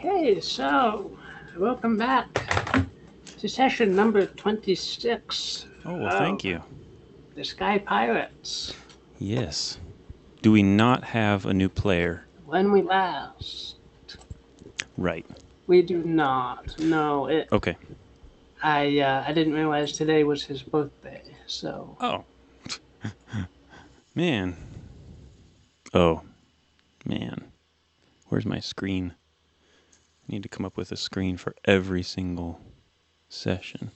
Okay, so welcome back to session number 26 Oh, well, of thank you. the Sky Pirates. Yes. Do we not have a new player? When we last, Right. we do not. No, Okay. I didn't realize today was his birthday, so Oh, man. Oh, man. Where's my screen? I need to come up with a screen for every single session.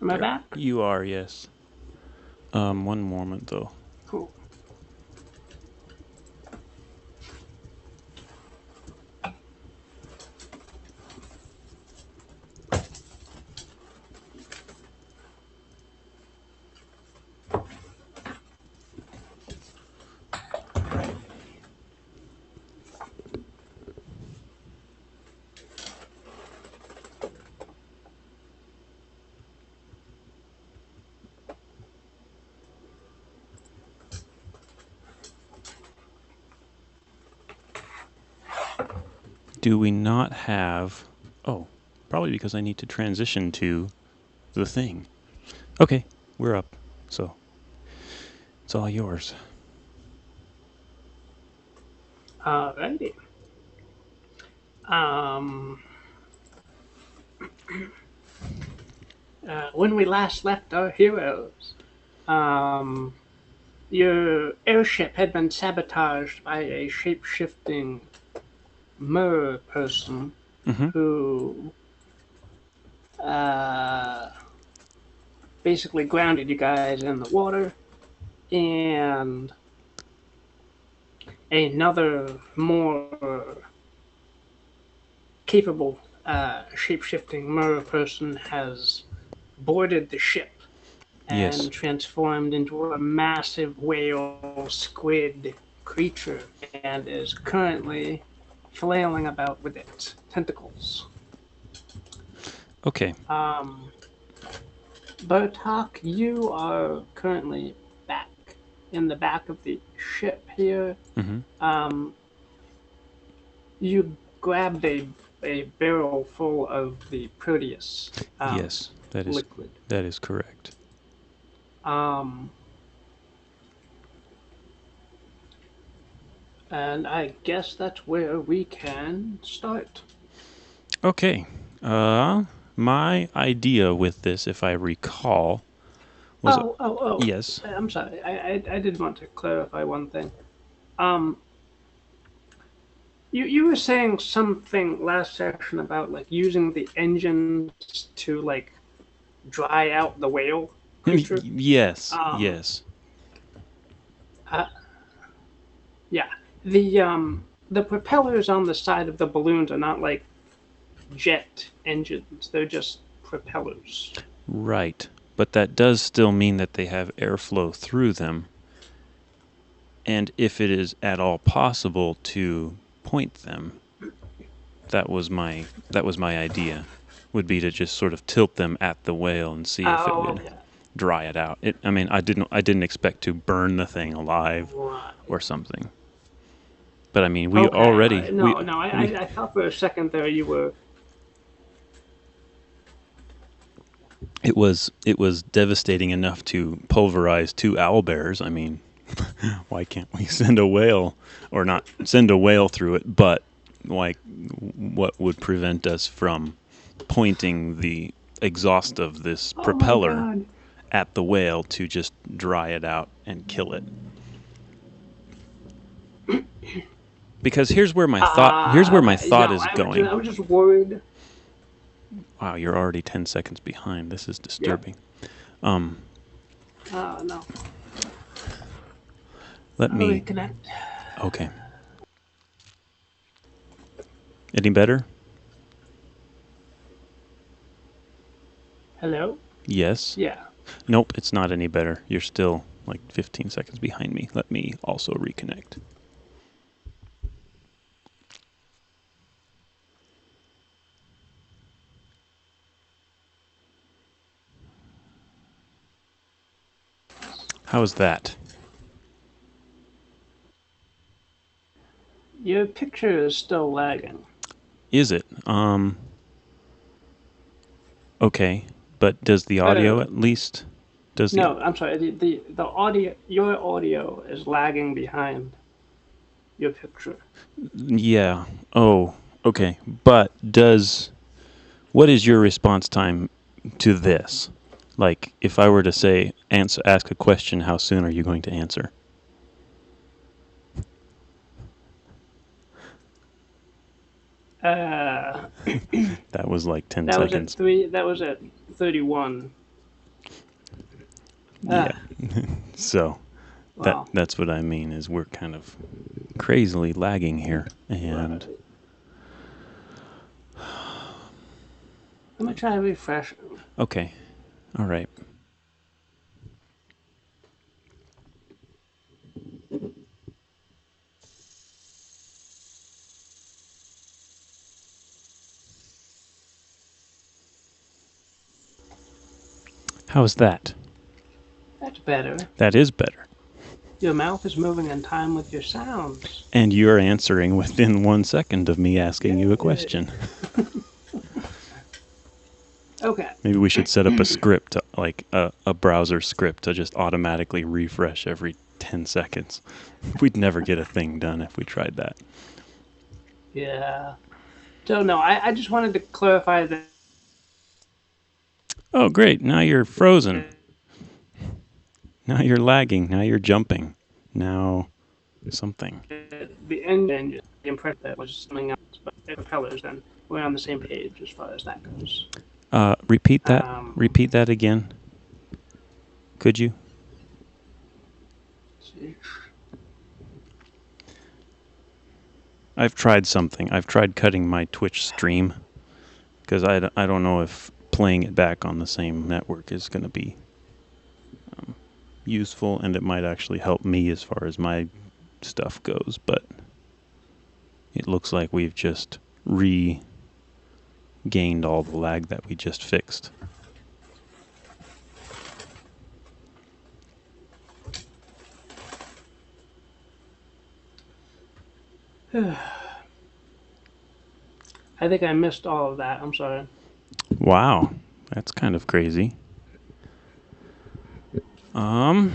am I There. back? You are, yes. One moment, though. Cool. Do we not have... Oh, probably because I need to transition to the thing. Okay, we're up. So, it's all yours. Alrighty. Um, when we last left our heroes, um, your airship had been sabotaged by a shape-shifting merperson Mm-hmm. who uh, basically grounded you guys in the water, and another more capable shape-shifting merperson has boarded the ship Yes. and transformed into a massive whale squid creature and is currently flailing about with its tentacles. Okay. Um, Bertok, you are currently back in the back of the ship here. Mm-hmm. Um, you grabbed a barrel full of the Proteus Yes, liquid. that is correct. Um, and I guess that's where we can start. Okay. My idea with this, if I recall, was Oh. yes. I'm sorry. I did want to clarify one thing. Um, you were saying something last session about like using the engines to like dry out the whale creature. Yes, Um, yes. uh, yeah, the propellers on the side of the balloons are not like jet engines; they're just propellers. Right. But that does still mean that they have airflow through them. And if it is at all possible to point them, that was my idea. Would be to just sort of tilt them at the whale and see if it Oh, would yeah. dry it out. I mean, I didn't expect to burn the thing alive Right. or something. But I mean, we Okay. already No, no. we I thought for a second there you were. it was devastating enough to pulverize two owlbears. I mean, why can't we send a whale or not send a whale through it? But like, what would prevent us from pointing the exhaust of this Oh my propeller god. at the whale to just dry it out and kill it? Because here's where my thought No. is going. I was just worried. Wow, you're already 10 seconds behind. This is Yep. disturbing. Um, No. let I'll me. reconnect. Okay. Any better? Hello? Yes. Yeah. Nope, it's not any better. You're still like 15 seconds behind me. Let me also reconnect. How's that? Your picture is still lagging. Is it? Okay. But does the audio at least No, I'm sorry. The audio, your audio is lagging behind your picture. Yeah. Oh, okay. But what is your response time to this? Like, if I were to say, ask a question, how soon are you going to answer? Uh, That was like 10 that was at seconds. three. That was at 31. Yeah. So Wow. that's what I mean is we're kind of crazily lagging here. And Right. Let me try to refresh. okay. All right. How's that? That's better. That is better. Your mouth is moving in time with your sounds. And you're answering within 1 second of me asking you a Yay. question. Okay. Maybe we should set up a script, like a browser script to just automatically refresh every 10 seconds. We'd never get a thing done if we tried that. Yeah. So no, I just wanted to clarify that Oh, great. Now you're frozen. Now you're lagging. Now you're jumping. Now something. the engine, the impression that was coming out, but the propellers, then we're on the same page as far as that goes. Repeat that. Um, Repeat that again. Could you? I've tried something. I've tried cutting my Twitch stream because I don't know if playing it back on the same network is going to be useful, and it might actually help me as far as my stuff goes, but it looks like we've just regained all the lag that we just fixed. I think I missed all of that. I'm sorry. Wow, that's kind of crazy. Um,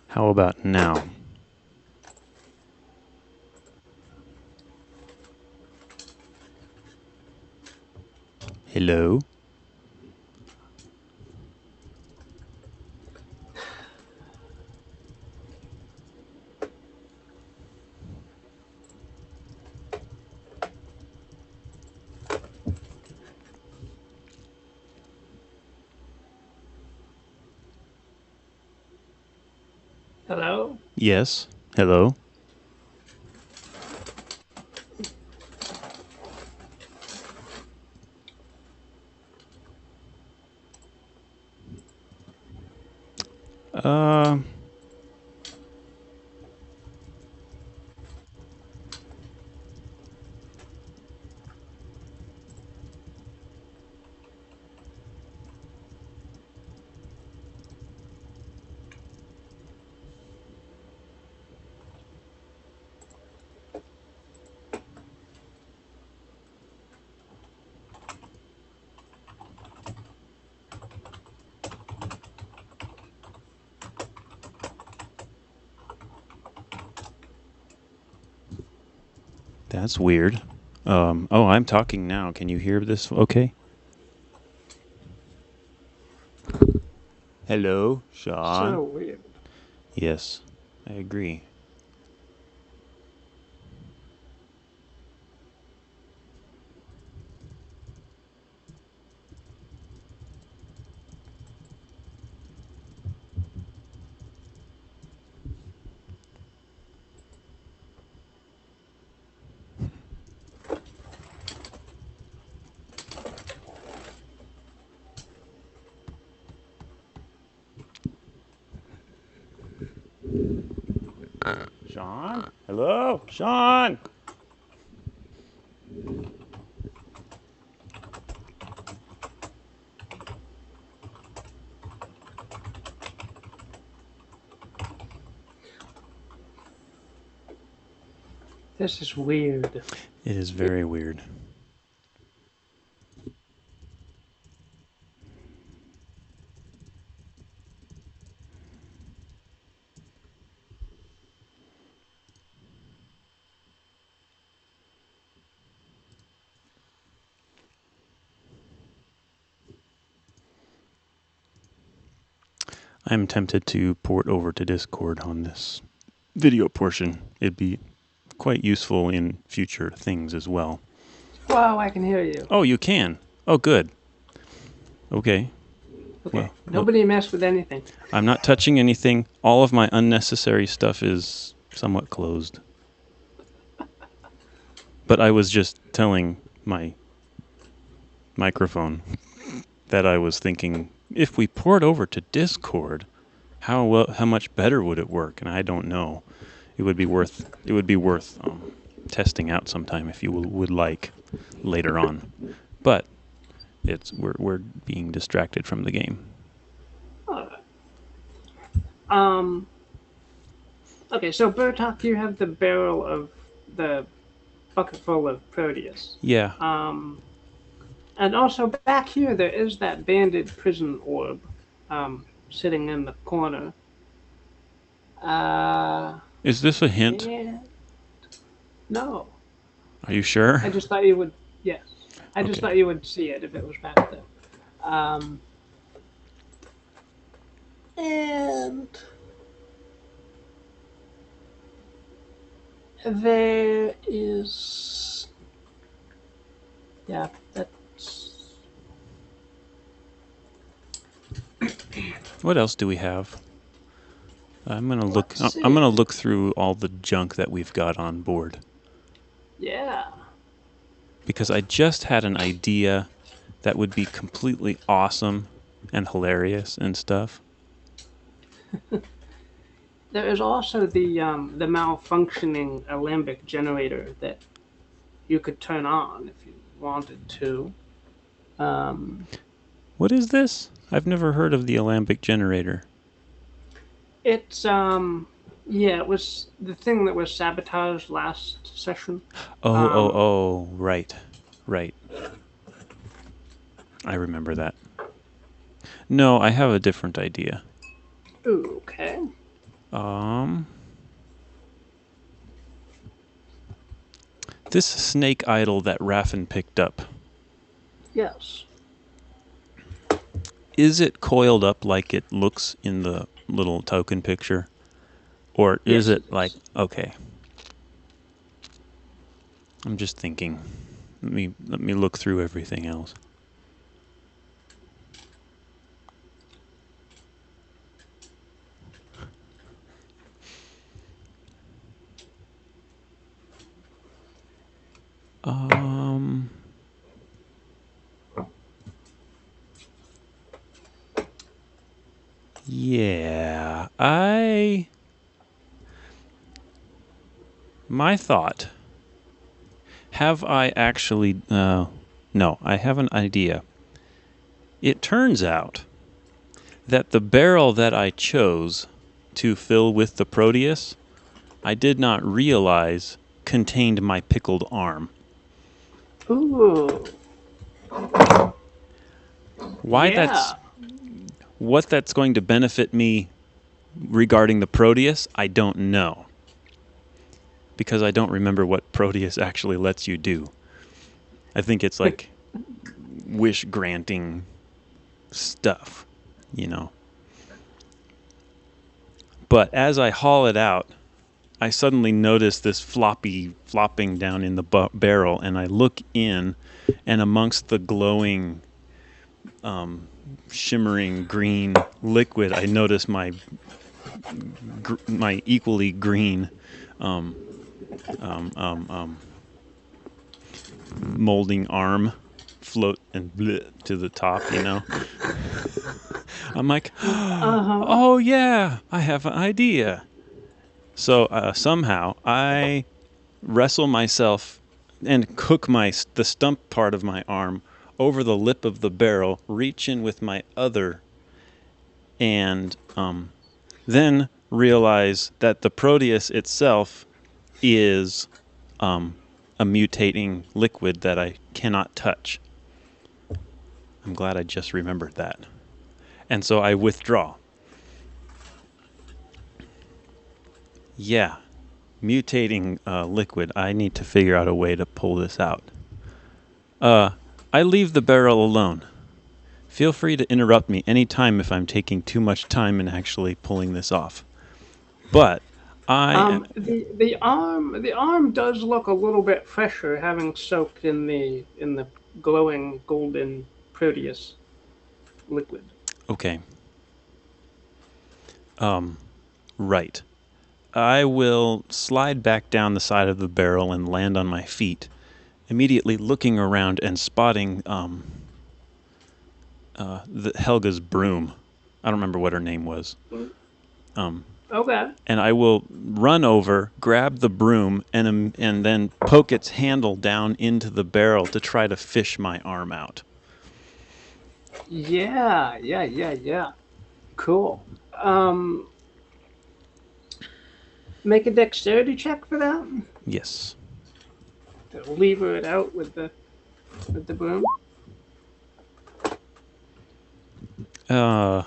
how about now? Hello? Hello? Yes. Hello? Uh, that's weird. Oh, I'm talking now. Can you hear this okay? Hello, Sean? So weird. Yes, I agree. Sean? Hello? Sean! This is weird. It is very weird. I'm tempted to port over to Discord on this video portion. It'd be quite useful in future things as well. Whoa, I can hear you. Oh, you can? Oh, good. Okay. Okay, Well, nobody mess with anything. I'm not touching anything. All of my unnecessary stuff is somewhat closed. But I was just telling my microphone that I was thinking, if we port over to Discord, how much better would it work? And I don't know. It would be worth testing out sometime if you would like later on. But we're being distracted from the game. Okay, so Bertok, you have the barrel of the bucket full of Proteus. Yeah. And also back here there is that banded prison orb sitting in the corner. Is this a hint? No. Are you sure? I just thought you would. Yes. I just Okay. thought you would see it if it was back there. And there is. Yeah, that's. What else do we have? I'm gonna look. Let's see. I'm gonna look through all the junk that we've got on board Yeah. because I just had an idea that would be completely awesome and hilarious and stuff. There is also the malfunctioning alembic generator that you could turn on if you wanted to. What is this? I've never heard of the alembic generator. It's yeah, it was the thing that was sabotaged last session. Oh, right. I remember that. No, I have a different idea. Ooh, okay. This snake idol that Raffin picked up, Yes. is it coiled up like it looks in the little token picture? Or is Yes, it like, okay. I'm just thinking. Let me look through everything else. Yeah, my thought, have I actually, no, I have an idea. It turns out that the barrel that I chose to fill with the Proteus, I did not realize contained my pickled arm. Ooh. What that's going to benefit me regarding the Proteus, I don't know. Because I don't remember what Proteus actually lets you do. I think it's like wish granting stuff, you know. But as I haul it out, I suddenly notice this flopping down in the barrel, and I look in, and amongst the glowing, shimmering green liquid, I notice my equally green molding arm float and to the top, you know. I'm like, oh yeah, I have an idea. So somehow I wrestle myself and cook the stump part of my arm over the lip of the barrel, reach in with my other, and then realize that the Proteus itself is a mutating liquid that I cannot touch. I'm glad I just remembered that. And so I withdraw. Yeah, mutating liquid. I need to figure out a way to pull this out. I leave the barrel alone. Feel free to interrupt me anytime if I'm taking too much time in actually pulling this off. But The arm does look a little bit fresher, having soaked in the glowing golden Proteus liquid. okay. Right. I will slide back down the side of the barrel and land on my feet, immediately looking around and spotting Helga's broom. I don't remember what her name was. Okay. And I will run over, grab the broom, and then poke its handle down into the barrel to try to fish my arm out. Yeah. Cool. Um, Make a dexterity check for that. Yes. To lever it out with the broom. I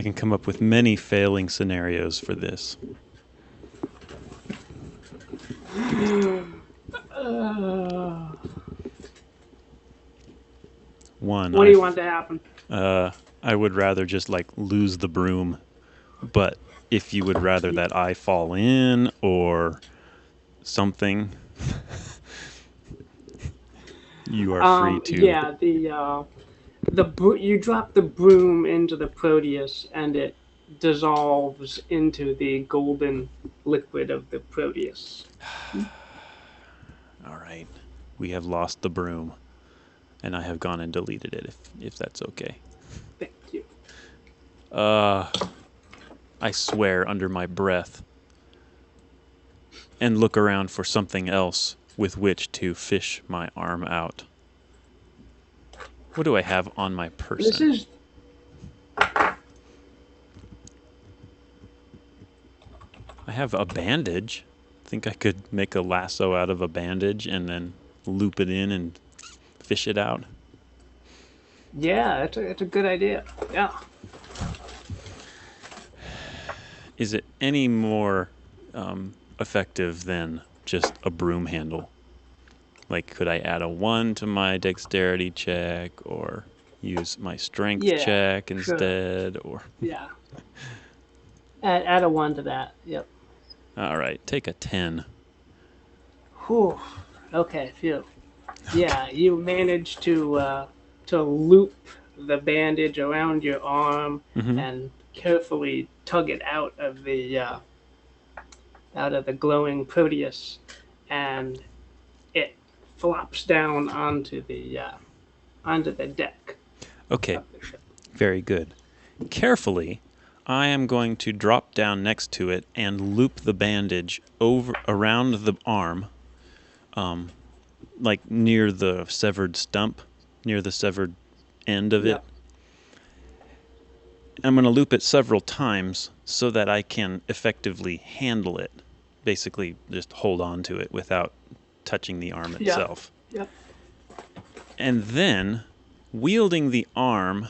can come up with many failing scenarios for this. One. What do you want to happen? I would rather just like lose the broom, but if you would rather that I fall in or something, you are free to. Yeah, you drop the broom into the Proteus and it dissolves into the golden liquid of the Proteus. All right, we have lost the broom, and I have gone and deleted it. If that's okay. Thank you. I swear under my breath, and look around for something else with which to fish my arm out. What do I have on my person? This is I have a bandage. Think I could make a lasso out of a bandage and then loop it in and fish it out? yeah, it's a good idea. Yeah. Is it any more effective than just a broom handle? Like, could I add a 1 to my dexterity check or use my strength Yeah, check sure. instead? Or Yeah. Add a 1 to that. Yep. all right, take a 10. Whew. Okay, phew. Yeah, you managed to loop the bandage around your arm Mm-hmm. and carefully tug it out of the glowing Proteus, and it flops down onto the deck Okay, of the ship. very good. Carefully, I am going to drop down next to it and loop the bandage over around the arm, like near the severed stump, near the severed end of it. Yep. I'm going to loop it several times so that I can effectively handle it. Basically, just hold on to it without touching the arm Yeah. itself. Yep. And then, wielding the arm,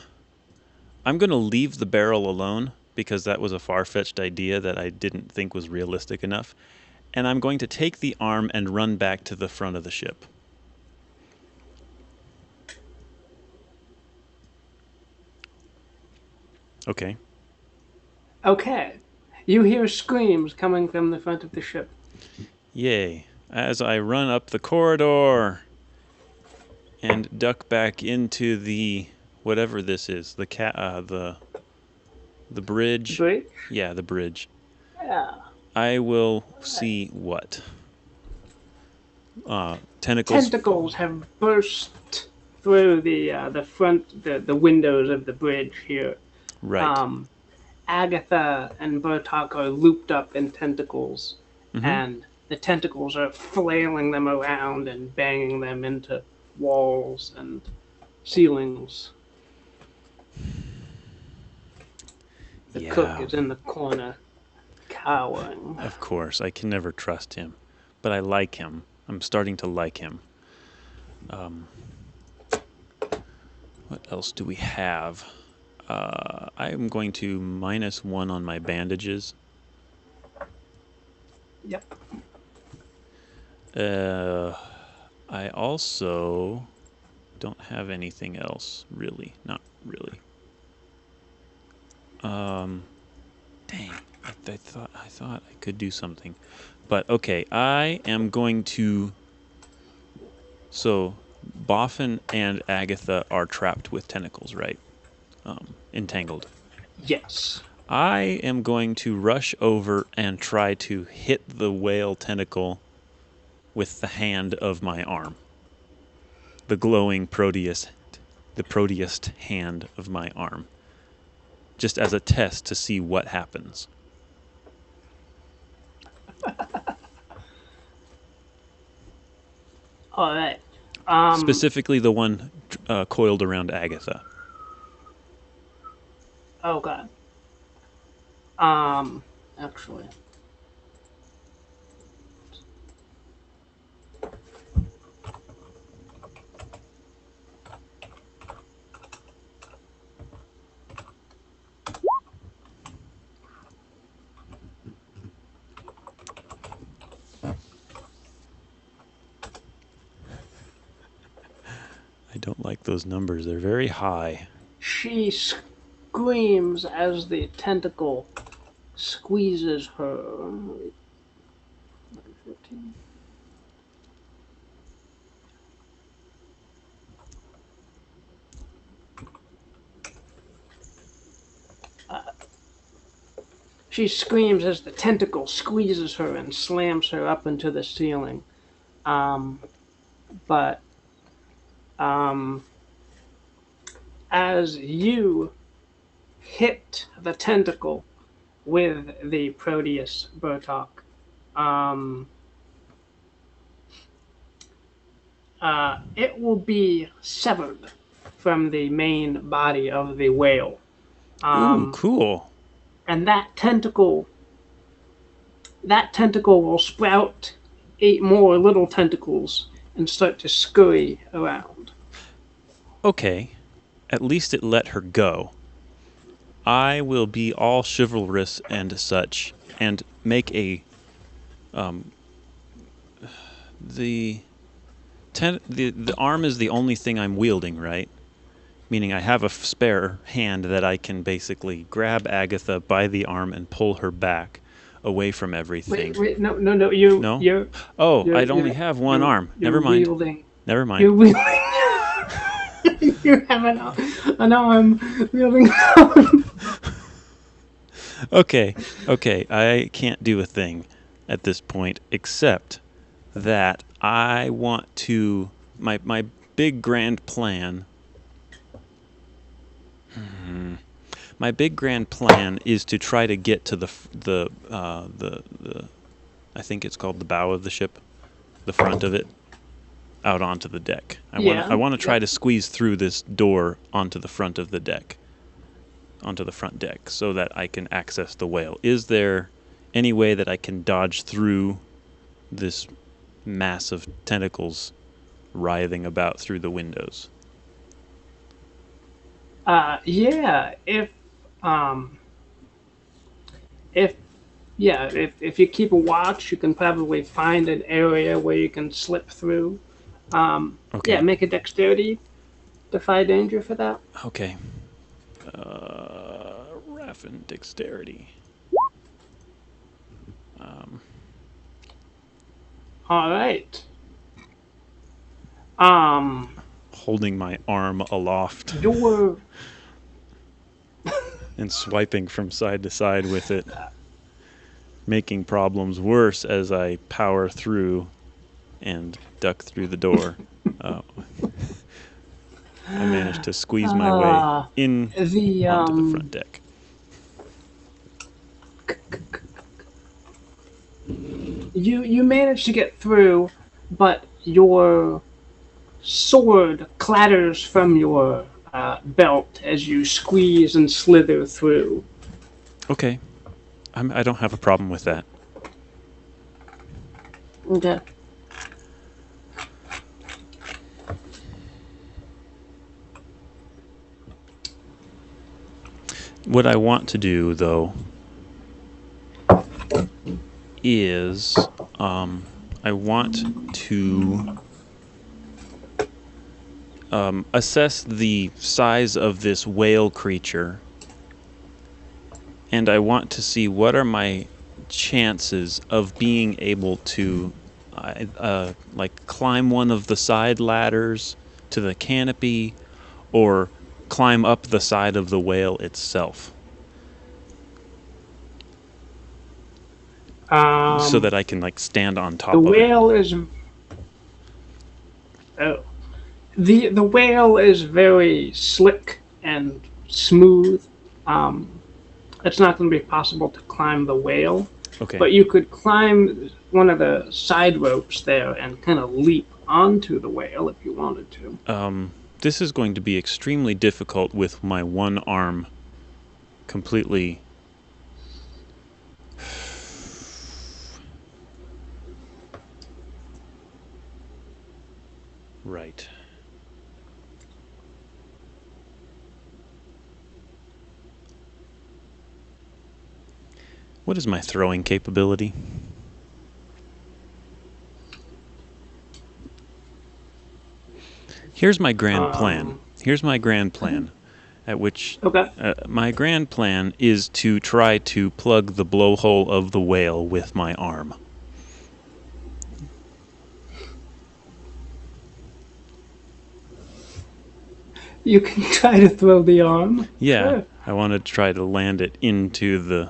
I'm going to leave the barrel alone because that was a far-fetched idea that I didn't think was realistic enough. And I'm going to take the arm and run back to the front of the ship. Okay. Okay. You hear screams coming from the front of the ship. Yay. As I run up the corridor and duck back into the whatever this is, the bridge. Bridge? Yeah, the bridge. Yeah. I will see what? Tentacles. Tentacles have burst through the windows of the bridge here. Right. Agatha and Bertok are looped up in tentacles, Mm-hmm. and the tentacles are flailing them around and banging them into walls and ceilings. The cook Yeah, is in the corner, cowering. of course. I can never trust him, but I like him. I'm starting to like him. What else do we have? I am going to -1 on my bandages. Yep. I also don't have anything else, really. Not really. Dang. I thought I could do something. But okay, I am going to. So, Boffin and Agatha are trapped with tentacles, right? Entangled. Yes. I am going to rush over and try to hit the whale tentacle with the hand of my arm. The glowing Proteus, the Proteus hand of my arm. Just as a test to see what happens. All right. Specifically the one coiled around Agatha. Oh god. Actually. I don't like those numbers. They're very high. She screams as the tentacle squeezes her. 15. She screams as the tentacle squeezes her and slams her up into the ceiling. But as you hit the tentacle with the Proteus Bertok, it will be severed from the main body of the whale. Ooh, cool. And that tentacle will sprout 8 more little tentacles and start to scurry around. Okay. At least it let her go. I will be all chivalrous and such and make a the the arm is the only thing I'm wielding, right? Meaning I have a spare hand that I can basically grab Agatha by the arm and pull her back away from everything. Wait, no. You, No? you're, Oh, you're, I'd only you're, have one you're, arm. you're Never mind. wielding. Never mind. You're wielding. You have an arm wielding. Okay. I can't do a thing at this point except that I want to my big grand plan. My big grand plan is to try to get to the I think it's called the bow of the ship, the front of it, out onto the deck. I want to try to squeeze through this door onto the front of the deck, onto the front deck, so that I can access the whale. Is there any way that I can dodge through this mass of tentacles writhing about through the windows? Yeah. Um, if if you keep a watch, you can probably find an area where you can slip through. Yeah, Okay. make a dexterity defy danger for that. Okay. Raffin dexterity. All right. Um, Holding my arm aloft your and swiping from side to side with it, making problems worse as I power through and duck through the door. Uh, I managed to squeeze my way in the onto the front deck. You manage to get through, but your sword clatters from your belt as you squeeze and slither through. Okay. I don't have a problem with that. Okay. What I want to do, though, is I want to assess the size of this whale creature, and I want to see what are my chances of being able to like climb one of the side ladders to the canopy or climb up the side of the whale itself so that I can like stand on top The of it. whale is oh, the whale is very slick and smooth. Um, it's not going to be possible to climb the whale, Okay. but you could climb one of the side ropes there and kind of leap onto the whale if you wanted to. This is going to be extremely difficult with my one arm completely. Right. What is my throwing capability? Here's my grand plan. At which Okay. my grand plan is to try to plug the blowhole of the whale with my arm. You can try to throw the arm. Yeah, Sure. I want to try to land it into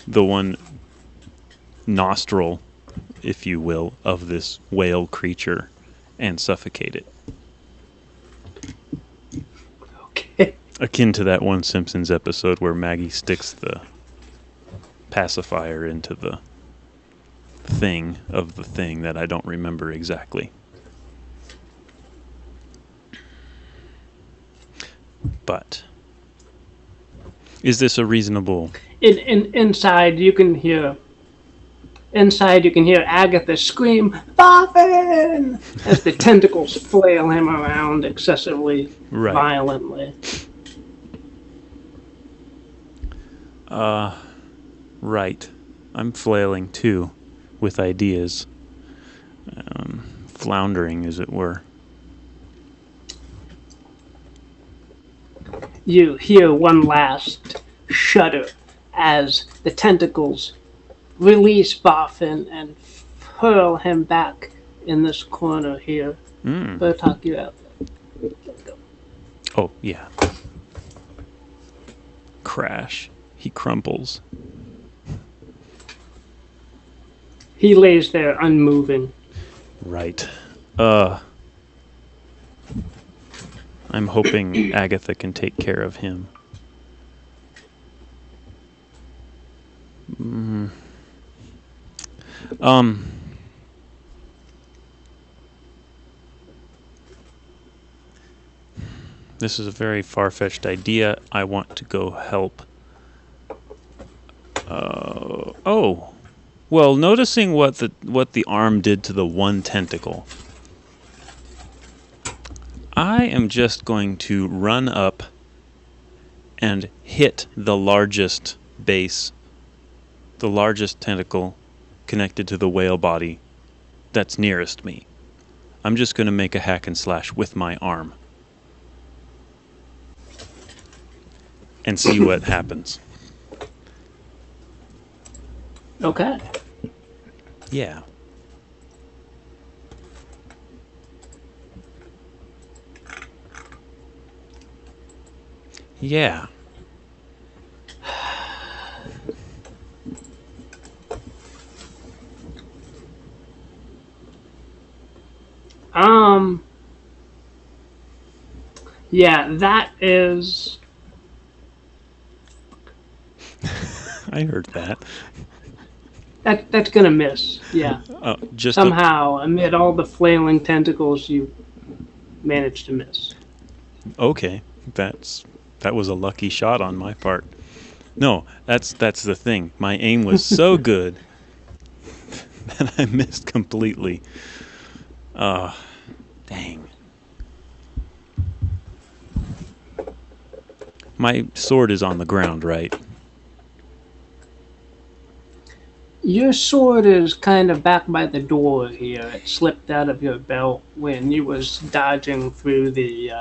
the one nostril, if you will, of this whale creature and suffocate it. Okay. Akin to that one Simpsons episode where Maggie sticks the pacifier into the thing of the thing that I don't remember exactly. But is this a reasonable... Inside you can hear Agatha scream, "Boffin!" as the tentacles flail him around excessively violently. Right. I'm flailing too, with ideas. Floundering, as it were. You hear one last shudder as the tentacles release Boffin and hurl him back in this corner here. Bertok, you out there. Let's go. Oh, yeah. Crash. He crumples. He lays there unmoving. Right. I'm hoping Agatha can take care of him. This is a very far-fetched idea. I want to go help. Well, noticing what the arm did to the one tentacle, I am just going to run up and hit the largest base, the largest tentacle connected to the whale body that's nearest me. I'm just going to make a hack and slash with my arm and see what happens. Okay. Yeah. Yeah. Yeah, that is... I heard that. That's gonna miss. Yeah. Just a Somehow, amid all the flailing tentacles, you managed to miss. okay. That was a lucky shot on my part. No, that's the thing. My aim was so good that I missed completely. Dang. My sword is on the ground, right? Your sword is kind of back by the door here. It slipped out of your belt when you was dodging through the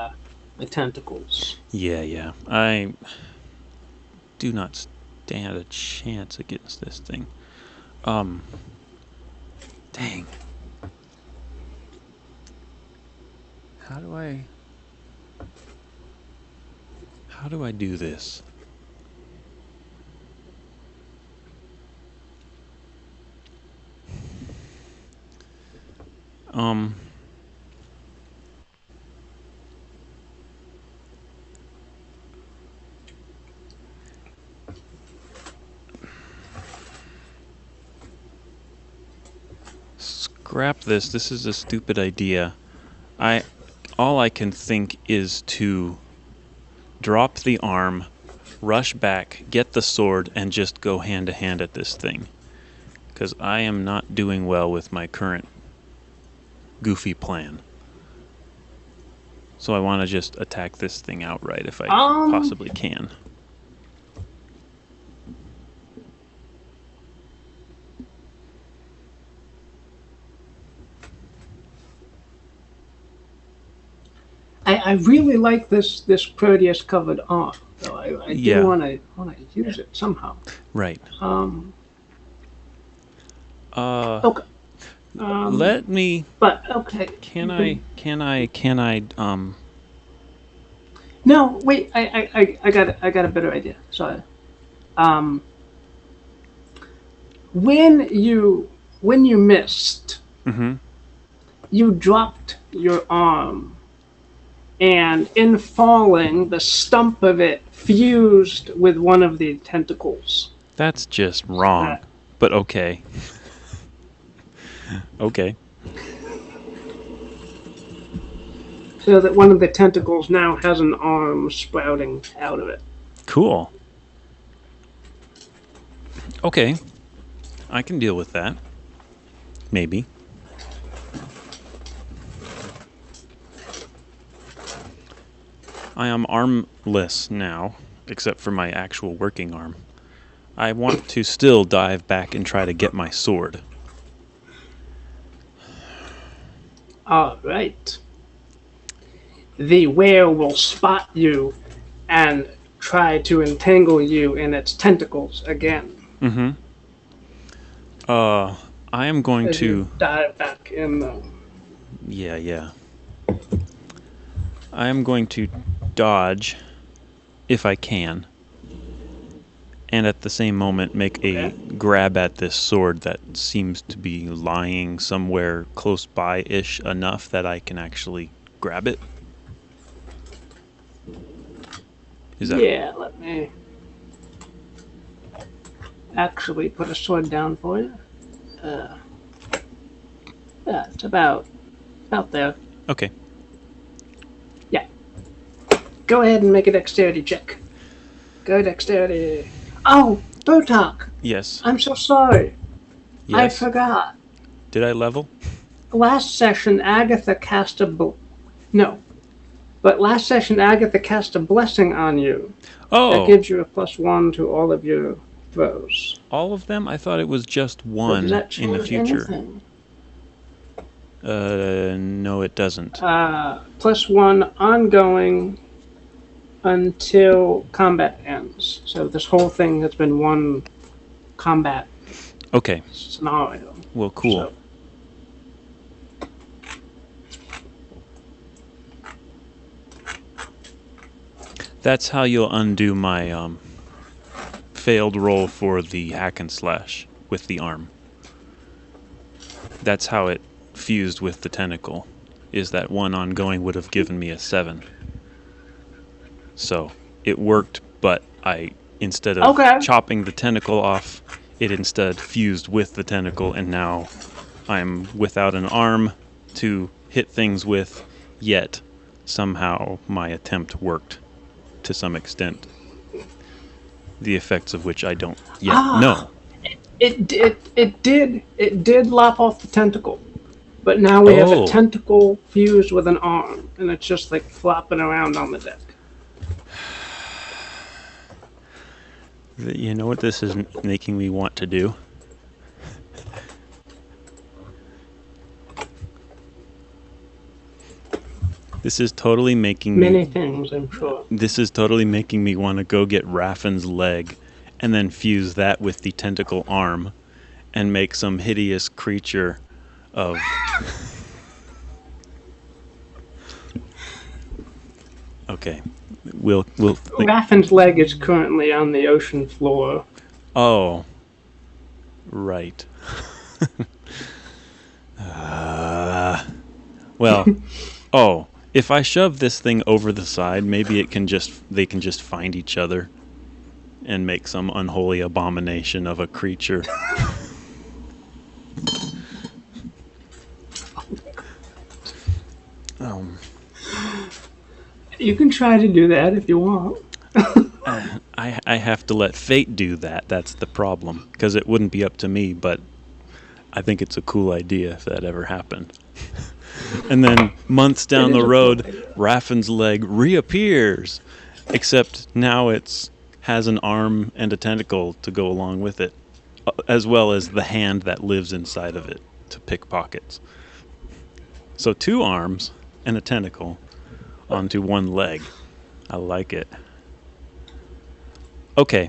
tentacles. Yeah. I do not stand a chance against this thing. Dang. How do I do this? Um Scrap this. This is a stupid idea. All I can think is to drop the arm, rush back, get the sword, and just go hand to hand at this thing. Because I am not doing well with my current goofy plan. So I want to just attack this thing outright if I possibly can. I really like this Proteus covered arm, though. I Yeah. do want to use it somehow. Right. Okay. Let me. But okay. Can I? No, wait. I got a better idea. Sorry. Um, when you missed, Mm-hmm. you dropped your arm, and in falling, the stump of it fused with one of the tentacles. That's just wrong. But okay. Okay. So that one of the tentacles now has an arm sprouting out of it. Cool. Okay. I can deal with that. Maybe. I am armless now, except for my actual working arm. I want to still dive back and try to get my sword. All right. The whale will spot you and try to entangle you in its tentacles again. Mm-hmm. I am going As to... you dive back in them. Yeah. I am going to dodge, if I can, and at the same moment make a grab at this sword that seems to be lying somewhere close by-ish enough that I can actually grab it. Is that... Yeah, let me actually put a sword down for you. Yeah, it's about there. Okay. Yeah. Go ahead and make a dexterity check. Go dexterity. Oh, Bertok! Yes. I'm so sorry. I Yes. forgot. Did I level? Last session, Agatha cast a last session, Agatha cast a blessing on you. Oh! That gives you a +1 to all of your throws. All of them? I thought it was just So one does that in the change future. anything? No, it doesn't. +1 ongoing until combat ends. So this whole thing has been one combat Okay. scenario. Well, cool. So, That's how you'll undo my failed roll for the hack and slash with the arm. That's how it fused with the tentacle, is that one ongoing would have given me a 7. So it worked, but I, instead of chopping the tentacle off it instead fused with the tentacle, and now I'm without an arm to hit things with, yet somehow my attempt worked to some extent. The effects of which I don't yet know. It did lop off the tentacle, but now we have a Oh. tentacle fused with an arm, and it's just like flopping around on the deck. You know what this is making me want to do? This is totally making Many things, I'm sure. This is totally making me want to go get Raffin's leg and then fuse that with the tentacle arm and make some hideous creature of... Okay. We'll Raffin's leg is currently on the ocean floor. Oh. Right. Well, oh, if I shove this thing over the side, maybe they can just find each other and make some unholy abomination of a creature. You can try to do that if you want. I have to let fate do that. That's the problem, because it wouldn't be up to me, but I think it's a cool idea if that ever happened. And then months down the road, Raffin's leg reappears, except now it has an arm and a tentacle to go along with it, as well as the hand that lives inside of it to pick pockets. So 2 arms and a tentacle onto 1 leg. I like it. Okay.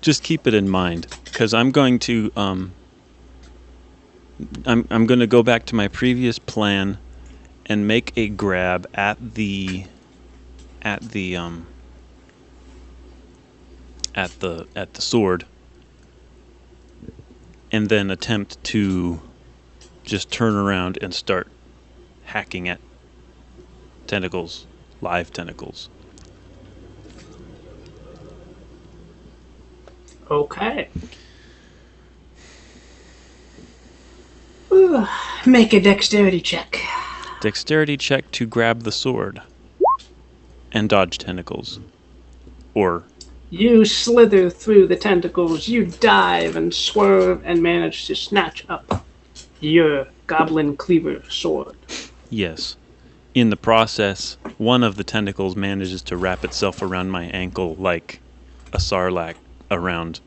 Just keep it in mind, because I'm going to I'm going to go back to my previous plan and make a grab at the sword, and then attempt to just turn around and start hacking at tentacles, live tentacles. Okay. Make a dexterity check. Dexterity check to grab the sword and dodge tentacles. Or You slither through the tentacles, you dive and swerve and manage to snatch up your goblin cleaver sword. yes. In the process, one of the tentacles manages to wrap itself around my ankle like a sarlacc around,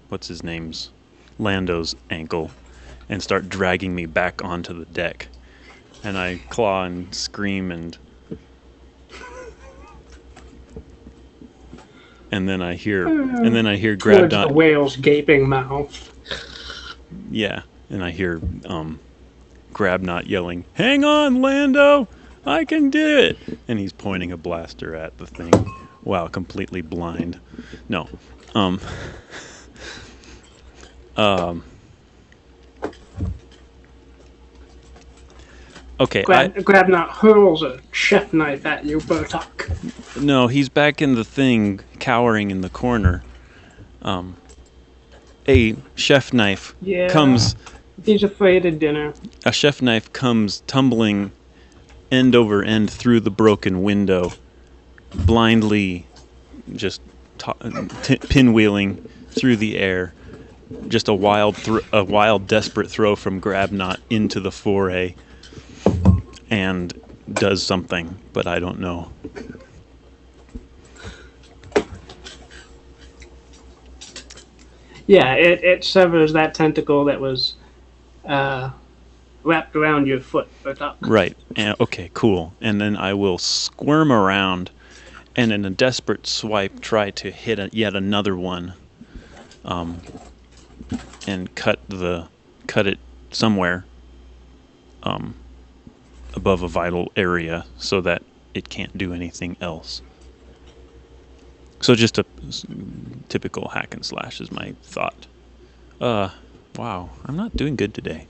what's his name's, Lando's ankle, and start dragging me back onto the deck. And I claw and scream and then I hear Towards Grabknot. the whale's gaping mouth. Yeah, and I hear Grabknot yelling, "Hang on, Lando! I can do it!" And he's pointing a blaster at the thing while completely blind. No. Okay, Grabknot hurls a chef knife at you, Bertok. no, he's back in the thing, cowering in the corner. A chef knife Yeah. comes... He's afraid of dinner. A chef knife comes tumbling end over end through the broken window, blindly just pinwheeling through the air. Just a wild, desperate throw from Grabknot into the foray, and does something, but I don't know. Yeah, it severs that tentacle that was wrapped around your foot, Bertok. Right. Okay, cool. And then I will squirm around and in a desperate swipe try to hit yet another one, and cut it somewhere above a vital area so that it can't do anything else. So just a typical hack and slash is my thought. Wow, I'm not doing good today.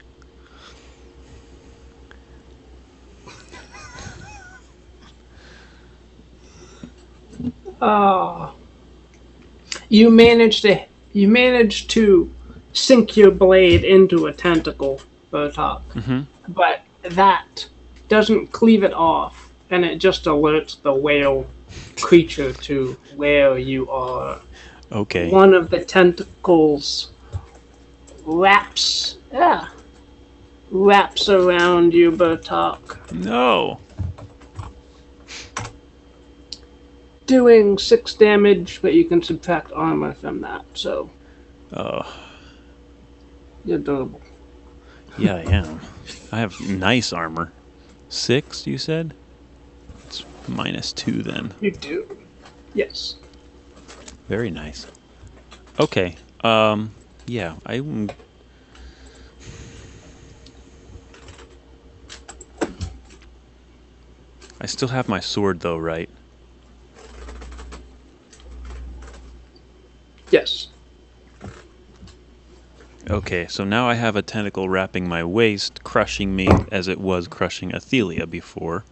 Oh, you managed to sink your blade into a tentacle, Bertok, Mm-hmm. but that doesn't cleave it off, and it just alerts the whale creature to where you are. Okay. One of the tentacles wraps around you, Bertok, No. doing 6 damage, but you can subtract armor from that, so Oh, you're durable. yeah, I am. I have nice armor. 6, you said? It's -2 then. You do. Yes. Very nice. Okay. Yeah, I still have my sword though, right? Yes. Okay, so now I have a tentacle wrapping my waist, crushing me as it was crushing Athelia before.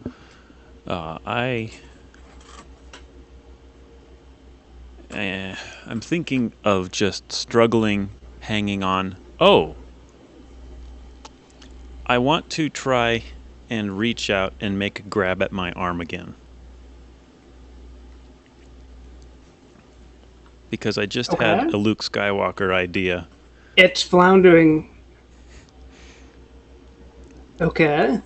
I'm thinking of just struggling, hanging on. Oh! I want to try and reach out and make a grab at my arm again. Because I just had Okay. a Luke Skywalker idea. It's floundering. Okay.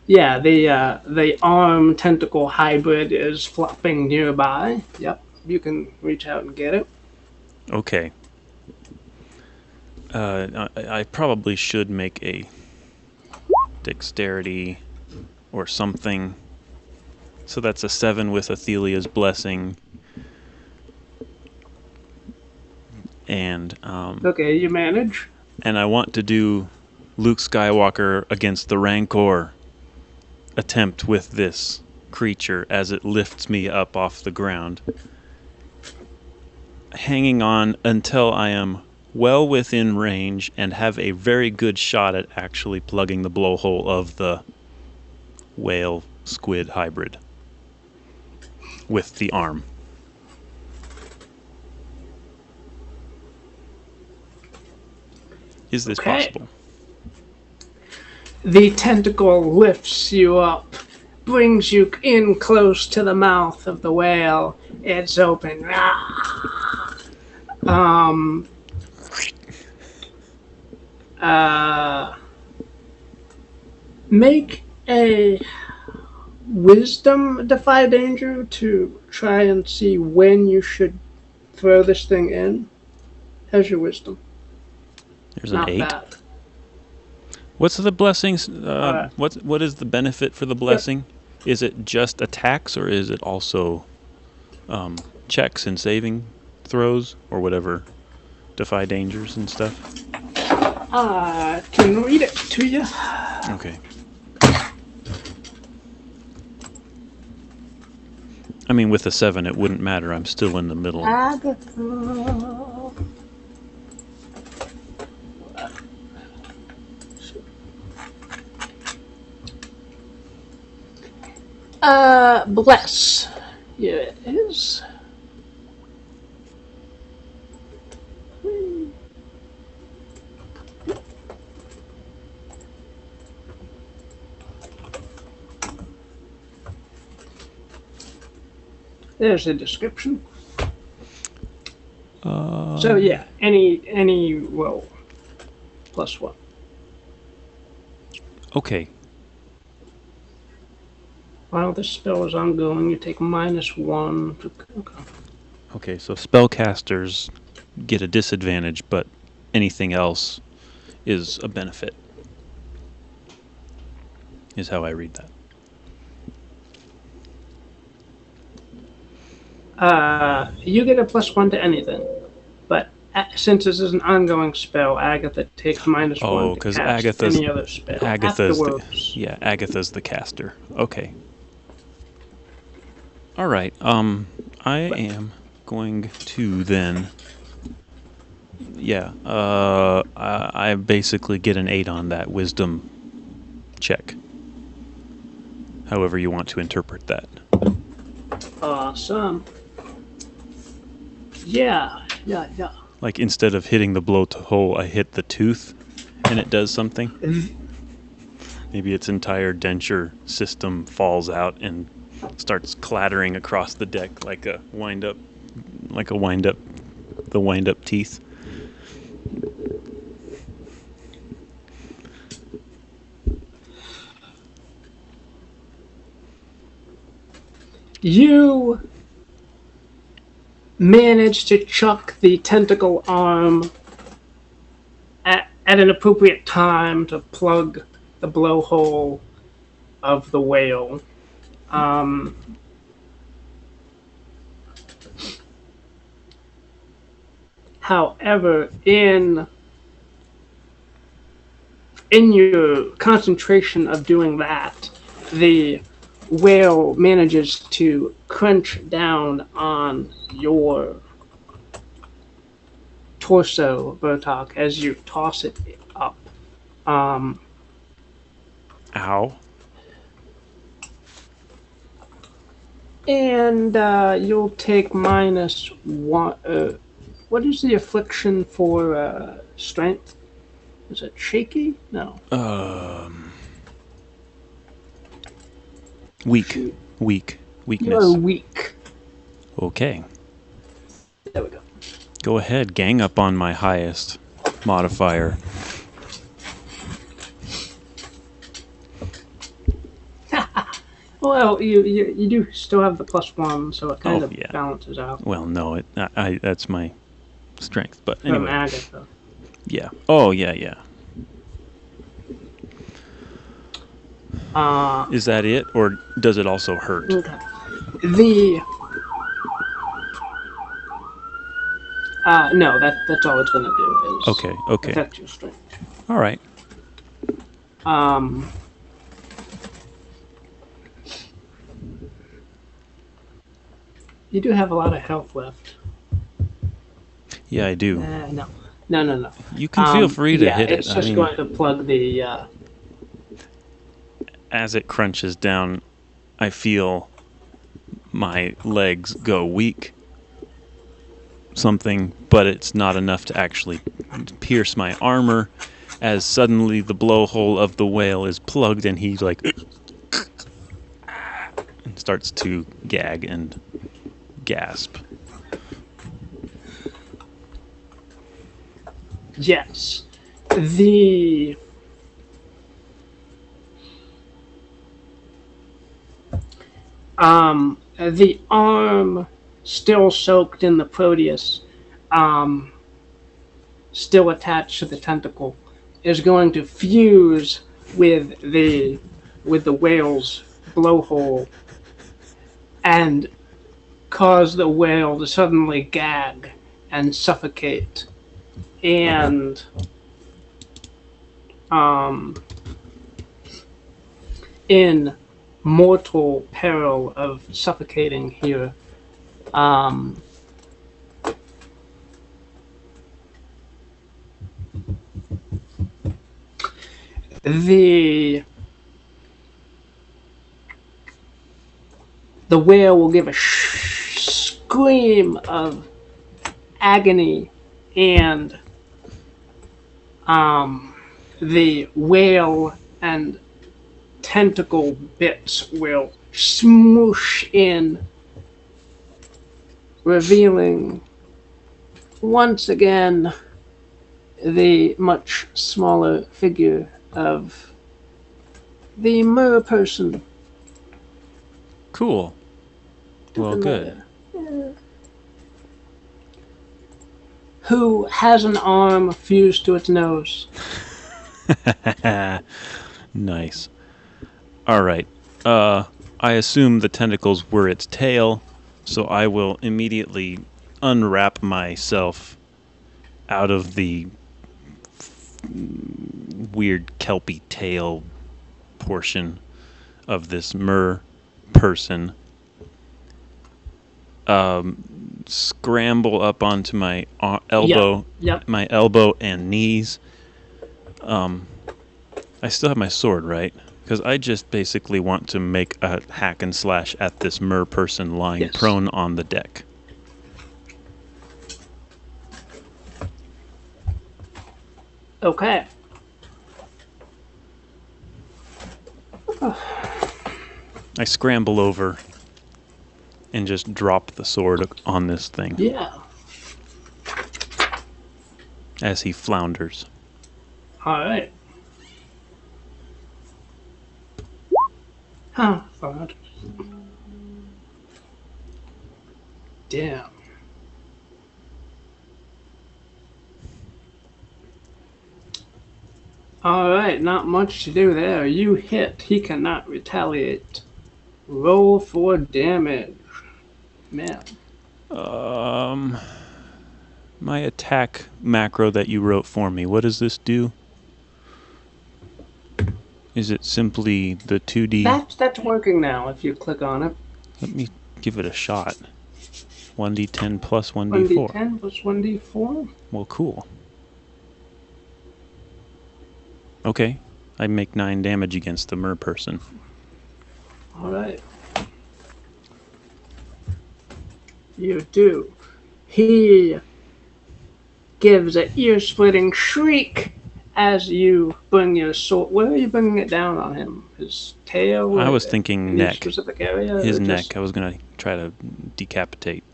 Yeah, the arm tentacle hybrid is flopping nearby. Yep. You can reach out and get it. Okay. I probably should make a dexterity or something. So that's a 7 with Athelia's blessing. And Okay, you manage. I want to do Luke Skywalker against the Rancor attempt with this creature as it lifts me up off the ground, hanging on until I am well within range and have a very good shot at actually plugging the blowhole of the whale squid hybrid with the arm. Is this Okay. possible? The tentacle lifts you up, brings you in close to the mouth of the whale. It's open. Um. Make a wisdom defy danger to try and see when you should throw this thing in. How's your wisdom? There's an Not 8. bad. What's the blessings? Alright. What is the benefit for the blessing? Is it just attacks, or is it also checks and saving throws, or whatever, defy dangers and stuff? I can read it to you. Okay. I mean, with a 7, it wouldn't matter. I'm still in the middle. Agatha. Bless. Here it is. There's the description. So yeah, any roll +1. Okay. While this spell is ongoing, you take -1. Okay. Okay, so spellcasters get a disadvantage, but anything else is a benefit. Is how I read that. You get a +1 to anything, but since this is an ongoing spell, Agatha takes -1 Oh, to because cast Agatha's any other spell Agatha's afterwards. Agatha's the caster. Okay. All right. I am going to then. Yeah. I basically get an 8 on that wisdom check. However you want to interpret that. Awesome. Yeah, yeah, yeah. Like instead of hitting the blowhole, I hit the tooth, and it does something. Maybe its entire denture system falls out and starts clattering across the deck like a wind-up, the wind-up teeth. You manage to chuck the tentacle arm at an appropriate time to plug the blowhole of the whale. Um, However, in your concentration of doing that, the whale manages to crunch down on your torso, Bertok, as you toss it up. Um, Ow. and you'll take -1. What is the affliction for strength? Is it shaky? No. Weak. Shoot. Weak. You are Weakness. weak. Okay. There we go. Go ahead. Gang up on my highest modifier. Well, you do still have the +1, so it kind of yeah. balances out. Well, no, that's my strength. But From anyway. Agatha. Yeah. Oh, yeah. Is that it, or does it also hurt? Okay. No, that's all it's gonna do is Okay. affect your strength. All right. You do have a lot of health left. Yeah, I do. No. You can feel free to hit it. It's just going to plug the. As it crunches down, I feel my legs go weak. Something, but it's not enough to actually pierce my armor. As suddenly the blowhole of the whale is plugged, and he like and starts to gag and gasp. Yes, the arm still soaked in the Proteus, still attached to the tentacle, is going to fuse with the whale's blowhole and cause the whale to suddenly gag and suffocate and in mortal peril of suffocating here. The whale will give a scream of agony, and the whale and tentacle bits will smoosh in, revealing once again the much smaller figure of the merperson. Cool. Well, good. Who has an arm fused to its nose. Nice. All right. I assume the tentacles were its tail, so I will immediately unwrap myself out of the weird kelpy tail portion of this person. Scramble up onto my elbow, my elbow and knees. I still have my sword, right? Because I just basically want to make a hack and slash at this merperson lying Yes. prone on the deck. Okay. I scramble over and just drop the sword on this thing Yeah. as he flounders. All right. Huh. Fine. Damn. All right. Not much to do there. You hit. He cannot retaliate. Roll for damage. Man. My attack macro that you wrote for me, what does this do? Is it simply the 2D? That's working now if you click on it. Let me give it a shot. 1d10 plus 1d4. 1d10 plus 1d4? Well, cool. Okay, I make 9 damage against the merperson. All right. You do. He gives an ear-splitting shriek as you bring your sword. Where are you bringing it down on him? His tail? I was thinking neck. Specific area? His neck. I was going to try to decapitate.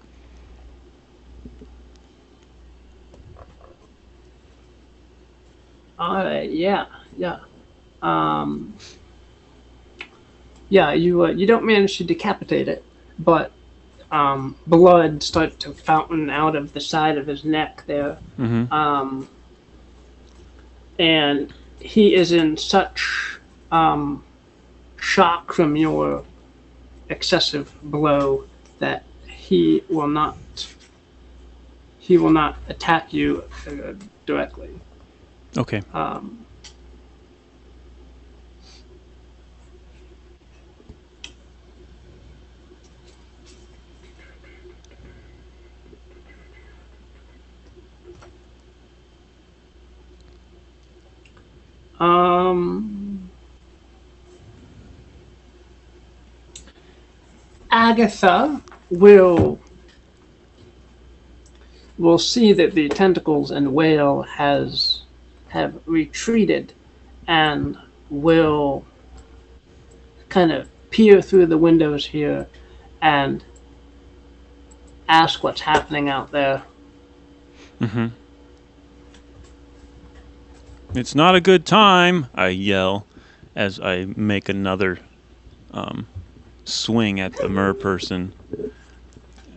Alright, yeah. Yeah, you don't manage to decapitate it, but blood starts to fountain out of the side of his neck there. Mm-hmm. And he is in such shock from your excessive blow that he will not attack you directly. Okay. Agatha will see that the tentacles and whale have retreated and will kind of peer through the windows here and ask what's happening out there. Mm-hmm. It's not a good time, I yell as I make another swing at the merperson,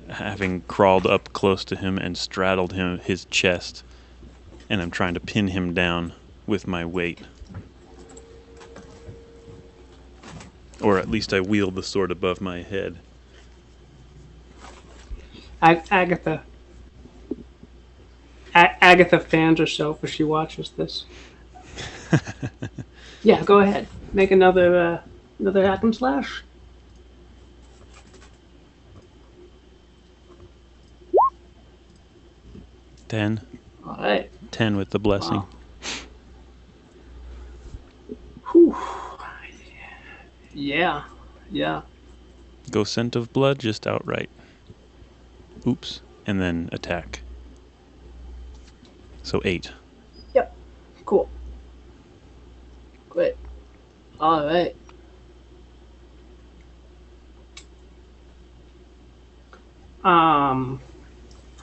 having crawled up close to him and straddled his chest, and I'm trying to pin him down with my weight. Or at least I wield the sword above my head. Agatha fans herself as she watches this. Yeah, go ahead. Make another hack and slash. Ten. All right. 10 with the blessing. Wow. Whew. Yeah. Go scent of blood, just outright. Oops. And then attack. So 8. Yep. Cool. Great. All right.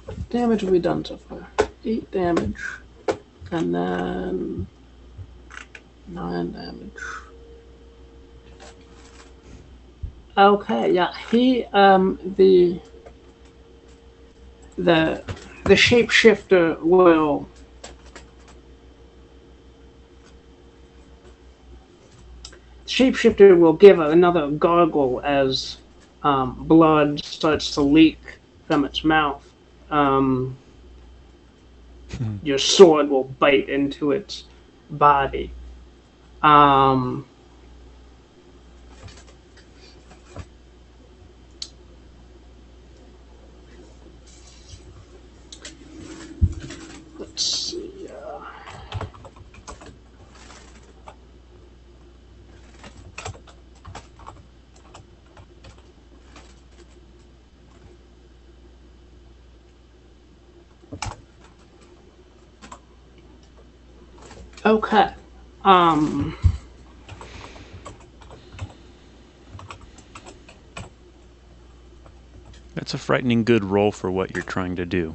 What damage have we done so far? 8 damage. And then 9 damage. Okay, yeah. He the shapeshifter will give another gargle as blood starts to leak from its mouth. Your sword will bite into its body. Let's see. Okay. Um. That's a frightening good roll for what you're trying to do.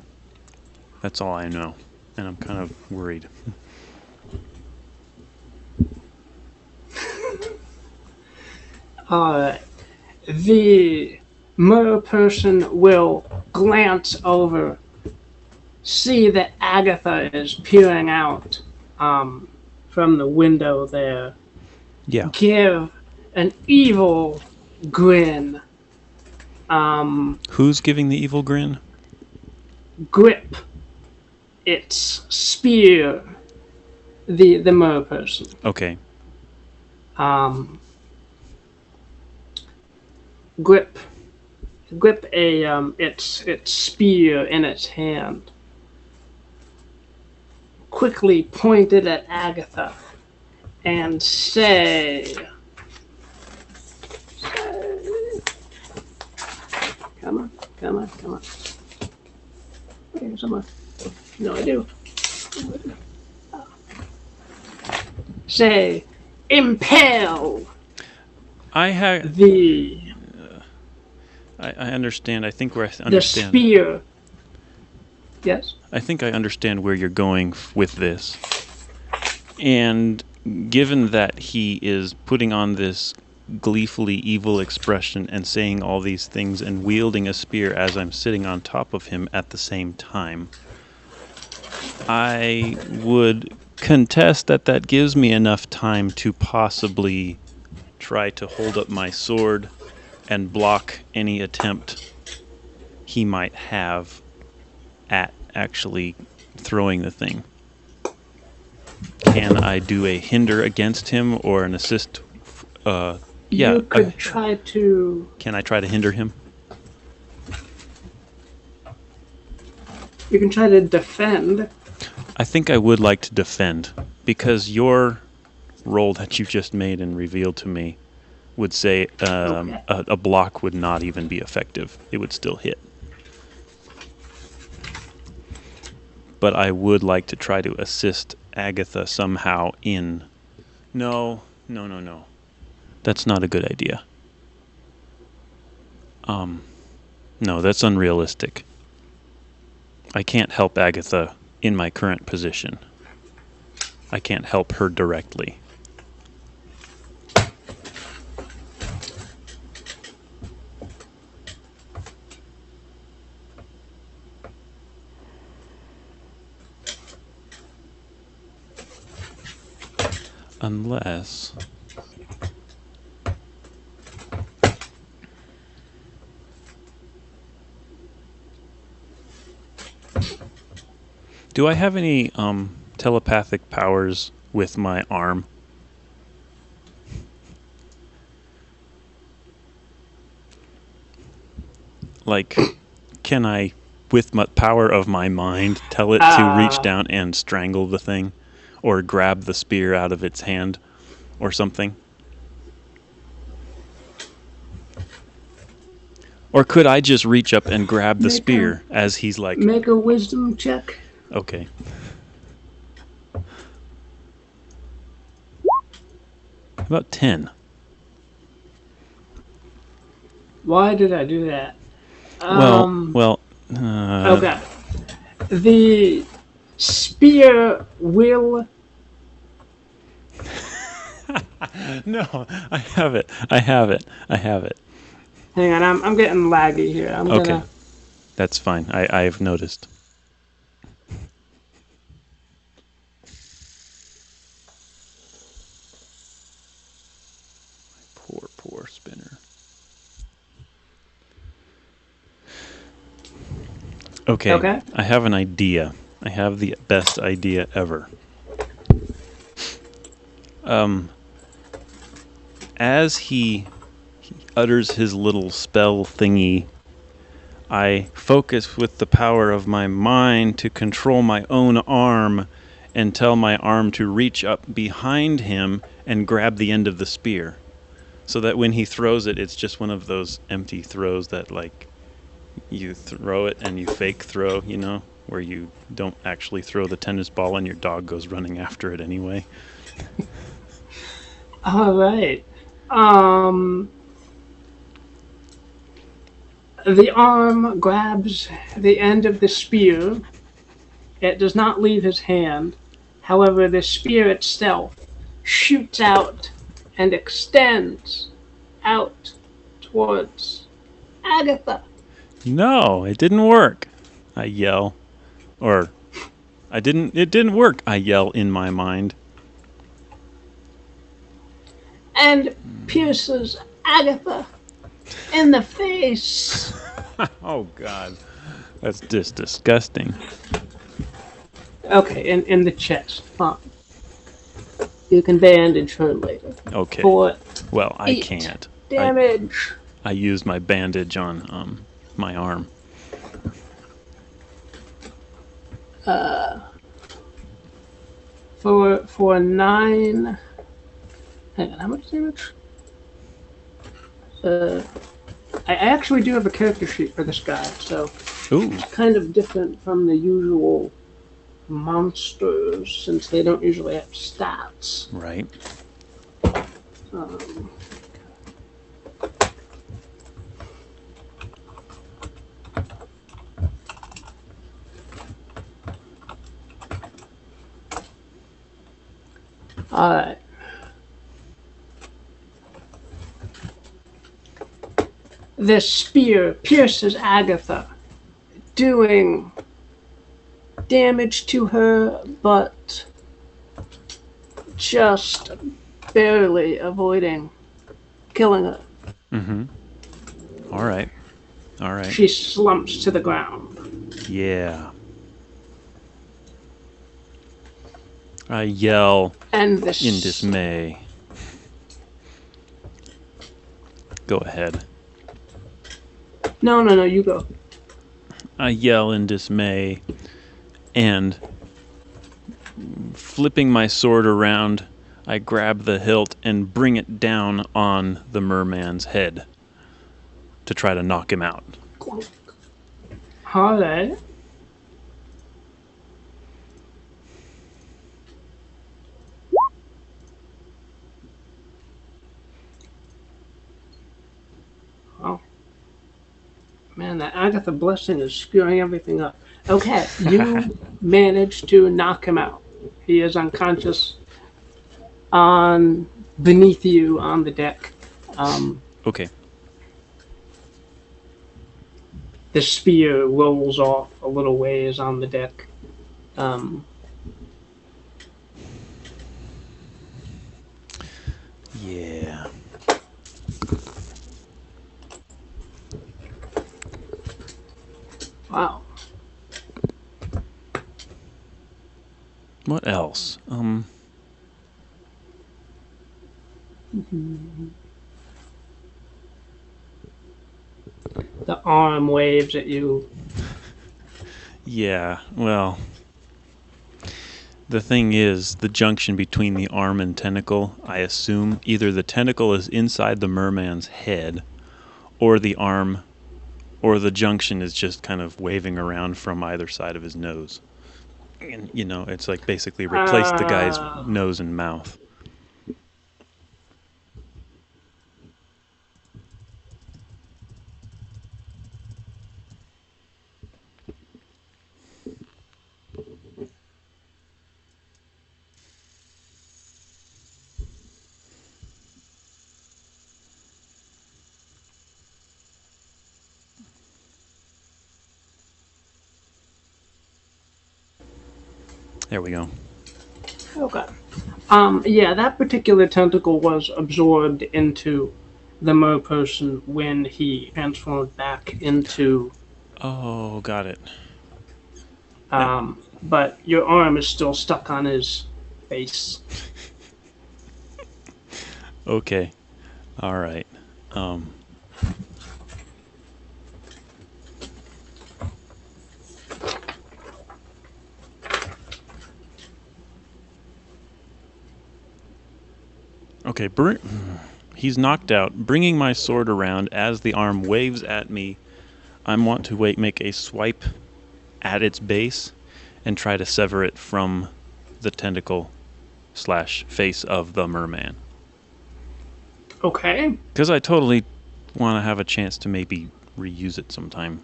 That's all I know. And I'm kind of worried. The merperson will glance over, see that Agatha is peering out from the window there, Yeah. give an evil grin, Who's giving the evil grin? grip its spear, the merperson. Okay. Grip a its spear in its hand, quickly point it at Agatha, and say, "Come on, come on, come on. Here's some. No, I do. Say, impale I have. the I understand. I think where I the understand. spear." Yes. I think I understand where you're going with this. And given that he is putting on this gleefully evil expression and saying all these things and wielding a spear as I'm sitting on top of him at the same time, I would contest that that gives me enough time to possibly try to hold up my sword and block any attempt he might have at actually throwing the thing. Can I do a hinder against him or an assist? You could try to. Can I try to hinder him? You can try to defend. I think I would like to defend, because your roll that you just made and revealed to me would say Okay. a block would not even be effective. It would still hit. But I would like to try to assist Agatha somehow in... No. That's not a good idea. No, that's unrealistic. I can't help Agatha in my current position. I can't help her directly. Unless... Do I have any telepathic powers with my arm? Like, can I, with the power of my mind, tell it to reach down and strangle the thing? Or grab the spear out of its hand? Or something? Or could I just reach up and grab the spear as he's like... Make a wisdom check. Okay. About 10. Why did I do that? Okay. The spear will... No, I have it. Hang on, I'm getting laggy here. Okay. That's fine. I've noticed. Poor spinner. Okay. I have an idea. I have the best idea ever. As he utters his little spell thingy, I focus with the power of my mind to control my own arm and tell my arm to reach up behind him and grab the end of the spear. So that when he throws it, it's just one of those empty throws that, like, you throw it and you fake throw, you know? where you don't actually throw the tennis ball and your dog goes running after it anyway. All right. Um, the arm grabs the end of the spear. It does not leave his hand. However, the spear itself shoots out and extends out towards Agatha. No, it didn't work. I yell. Or, it didn't work, I yell in my mind. And pierces Agatha in the face. Oh, God. That's just disgusting. Okay, in the chest. Fine. You can bandage her later. Okay. For Well, I 8 can't. damage. I used my bandage on my arm. For 9. Hang on, how much damage? I actually do have a character sheet for this guy, so Ooh. it's kind of different from the usual monsters since they don't usually have stats. Right. Um, Alright. This spear pierces Agatha, doing damage to her, but just barely avoiding killing her. Mm-hmm. All right. She slumps to the ground. Yeah. I yell And in dismay. Go ahead. No, you go. I yell in dismay, and flipping my sword around, I grab the hilt and bring it down on the merman's head to try to knock him out. Alright. Oh. Man, that Agatha blessing is screwing everything up. Okay, you managed to knock him out. He is unconscious on beneath you on the deck. Okay. The spear rolls off a little ways on the deck. Yeah. Wow. What else? The arm waves at you. Yeah, well, the thing is, the junction between the arm and tentacle, I assume either the tentacle is inside the merman's head, or the arm, or the junction is just kind of waving around from either side of his nose. And, you know, it's like basically replaced the guy's nose and mouth. There we go. Okay. Yeah, that particular tentacle was absorbed into the merperson when he transformed back into. Oh, got it. But your arm is still stuck on his face. Okay. All right. Okay, he's knocked out. Bringing my sword around as the arm waves at me, I want to make a swipe at its base and try to sever it from the tentacle / face of the merman. Okay. Because I totally want to have a chance to maybe reuse it sometime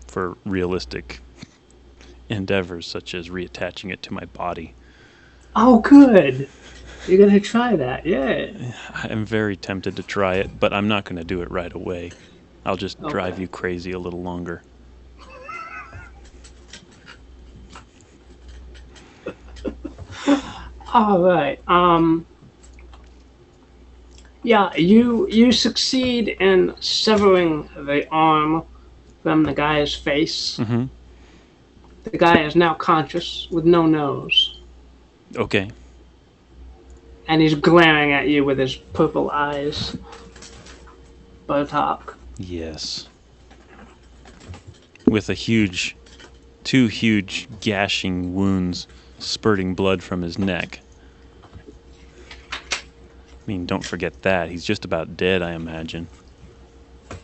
for realistic endeavors, such as reattaching it to my body. Oh, good. You're gonna try that, yeah. I'm very tempted to try it, but I'm not going to do it right away. I'll just drive Okay. you crazy a little longer. All right. Yeah, you succeed in severing the arm from the guy's face. Mm-hmm. The guy is now conscious with no nose, Okay. and he's glaring at you with his purple eyes. Bertok. Yes. With two huge gashing wounds spurting blood from his neck. I mean, don't forget that. He's just about dead, I imagine.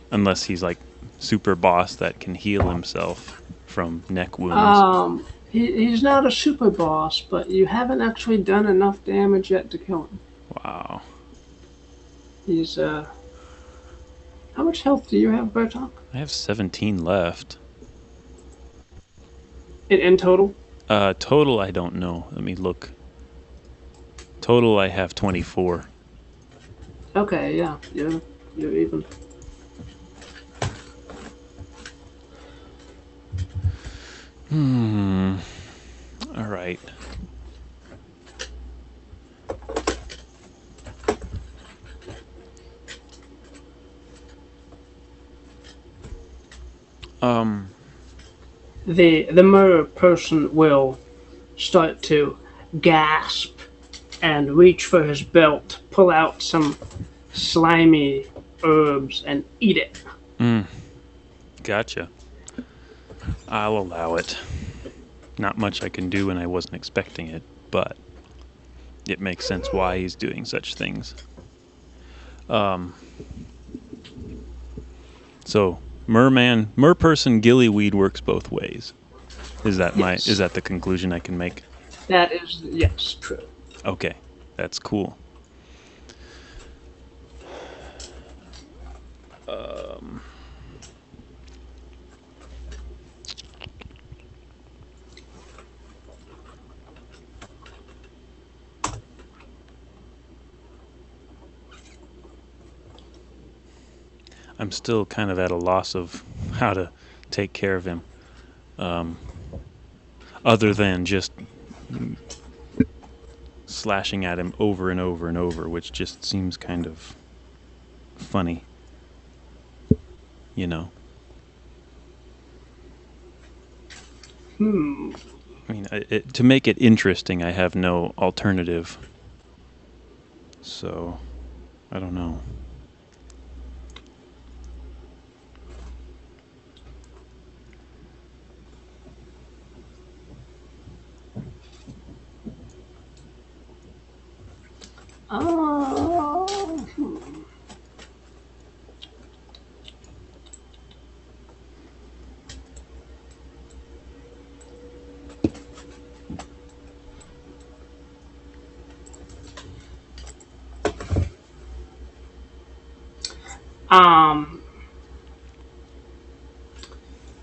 Unless he's like super boss that can heal himself from neck wounds. He's not a super boss, but you haven't actually done enough damage yet to kill him. Wow. He's How much health do you have, Bertok? I have 17 left. In total? Total, I don't know. Let me look. Total, I have 24. Okay, yeah, you're even. All right. The merperson will start to gasp and reach for his belt, pull out some slimy herbs, and eat it. Gotcha. I'll allow it. Not much I can do, and I wasn't expecting it, but it makes sense why he's doing such things. So merperson gillyweed works both ways. Is that Yes. is that the conclusion I can make? That is, yes, true. Okay, that's cool. I'm still kind of at a loss of how to take care of him, other than just slashing at him over and over and over, which just seems kind of funny, you know. I mean, to make it interesting, I have no alternative. So, I don't know. Oh.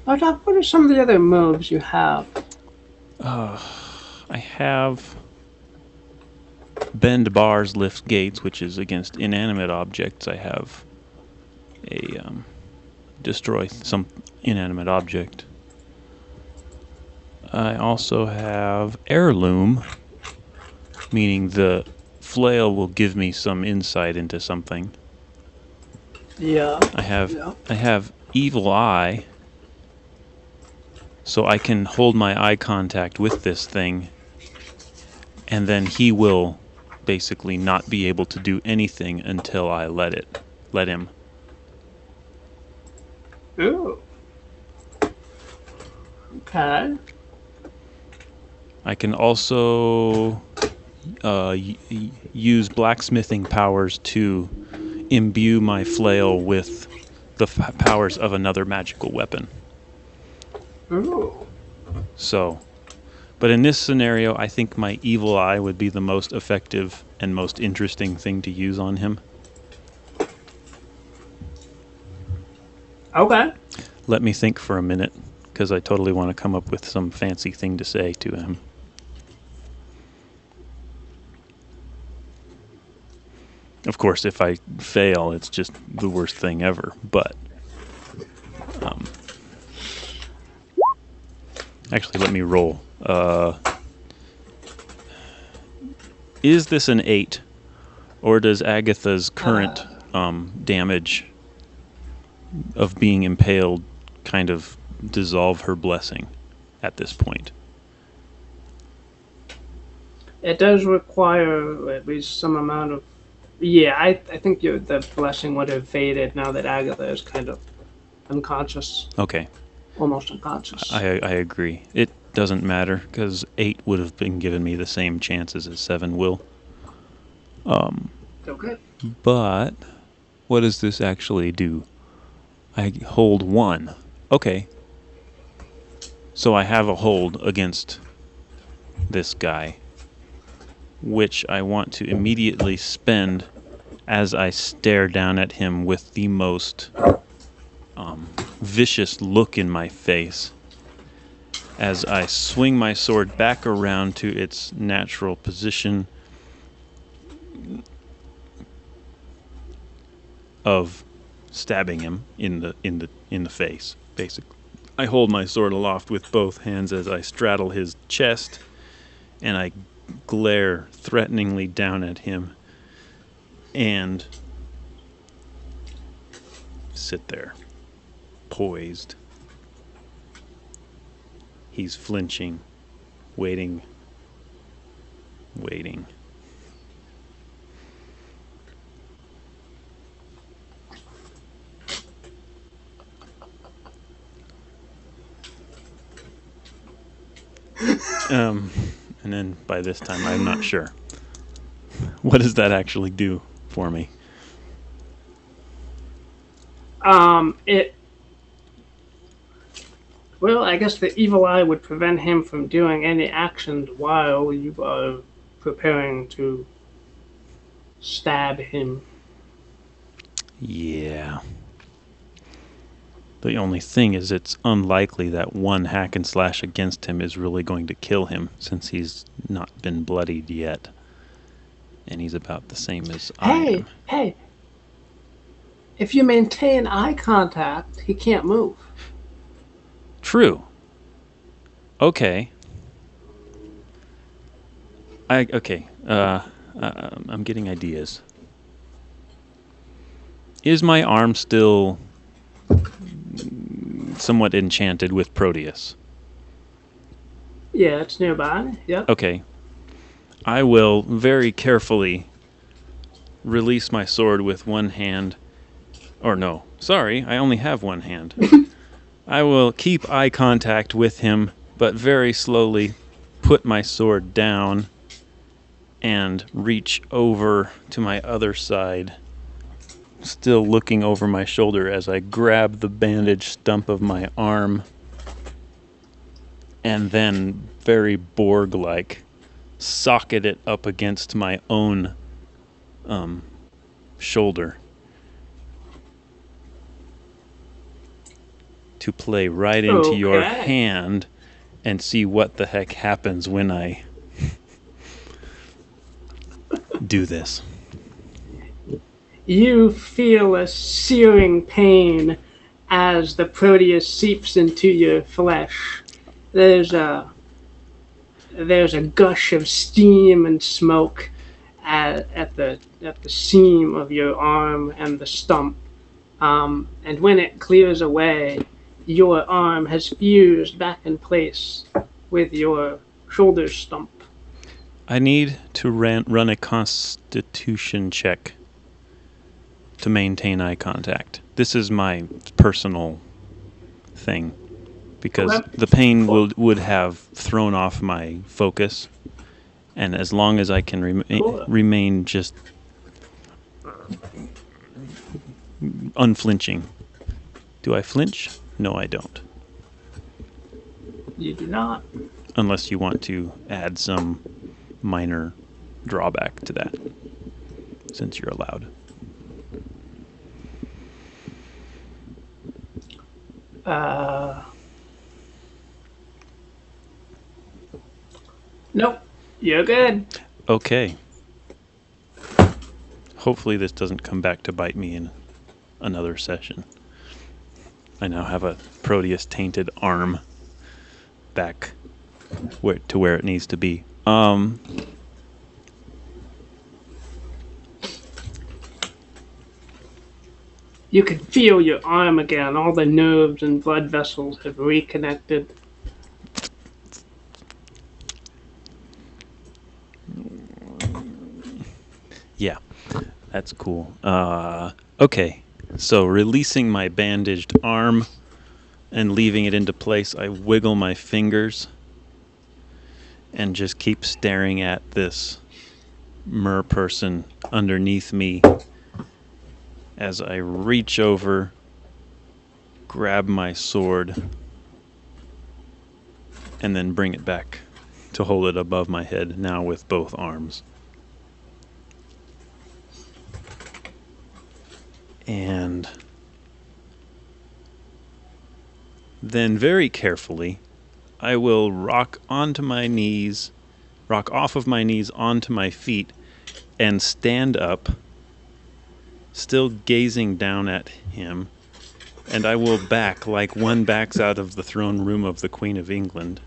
Bardock, what are some of the other moves you have? I have bend bars, lift gates, which is against inanimate objects. I have a destroy some inanimate object. I also have heirloom, meaning the flail will give me some insight into something. Yeah. I have evil eye, so I can hold my eye contact with this thing, and then he will basically not be able to do anything until I let him. Ooh. Okay. I can also use blacksmithing powers to imbue my flail with the powers of another magical weapon. Ooh. So, but in this scenario, I think my evil eye would be the most effective and most interesting thing to use on him. Okay. Let me think for a minute, because I totally want to come up with some fancy thing to say to him. Of course, if I fail, it's just the worst thing ever. But actually, let me roll. Is this an 8, or does Agatha's current damage of being impaled kind of dissolve her blessing at this point? It does require at least some amount of. Yeah, I think the blessing would have faded now that Agatha is kind of unconscious, Okay, almost unconscious. I agree. It doesn't matter, because 8 would have been giving me the same chances as 7 will. Okay. But what does this actually do? I hold 1. Okay. So I have a hold against this guy, which I want to immediately spend as I stare down at him with the most vicious look in my face, as I swing my sword back around to its natural position of stabbing him in the face, basically. I hold my sword aloft with both hands as I straddle his chest, and I glare threateningly down at him and sit there, poised. He's flinching, waiting. And then by this time, I'm not sure. What does that actually do for me? It. Well, I guess the evil eye would prevent him from doing any actions while you are preparing to stab him. Yeah. The only thing is, it's unlikely that one hack and slash against him is really going to kill him, since he's not been bloodied yet. And he's about the same as I am. Hey! If you maintain eye contact, he can't move. True. Okay. I'm getting ideas. Is my arm still somewhat enchanted with Proteus? Yeah, it's nearby. Yep. Okay. I will very carefully release my sword with one hand. Or no, sorry, I only have one hand. I will keep eye contact with him, but very slowly put my sword down and reach over to my other side, still looking over my shoulder as I grab the bandage stump of my arm and then very Borg-like socket it up against my own shoulder to play right into your hand and see what the heck happens when I do this. You feel a searing pain as the Proteus seeps into your flesh. There's a gush of steam and smoke at the seam of your arm and the stump. And when it clears away, your arm has fused back in place with your shoulder stump. I need to run a constitution check to maintain eye contact. This is my personal thing, because the pain would have thrown off my focus, and as long as I can remain just unflinching. Do I flinch? No, I don't. You do not. Unless you want to add some minor drawback to that, since you're allowed. Nope. You're good. Okay. Hopefully this doesn't come back to bite me in another session. I now have a Proteus tainted arm back to where it needs to be. You can feel your arm again. All the nerves and blood vessels have reconnected. Yeah, that's cool. Okay, so releasing my bandaged arm and leaving it into place, I wiggle my fingers and just keep staring at this merperson underneath me as I reach over, grab my sword, and then bring it back to hold it above my head, now with both arms. And then very carefully, I will rock off of my knees onto my feet, and stand up, still gazing down at him, and I will back like one backs out of the throne room of the Queen of England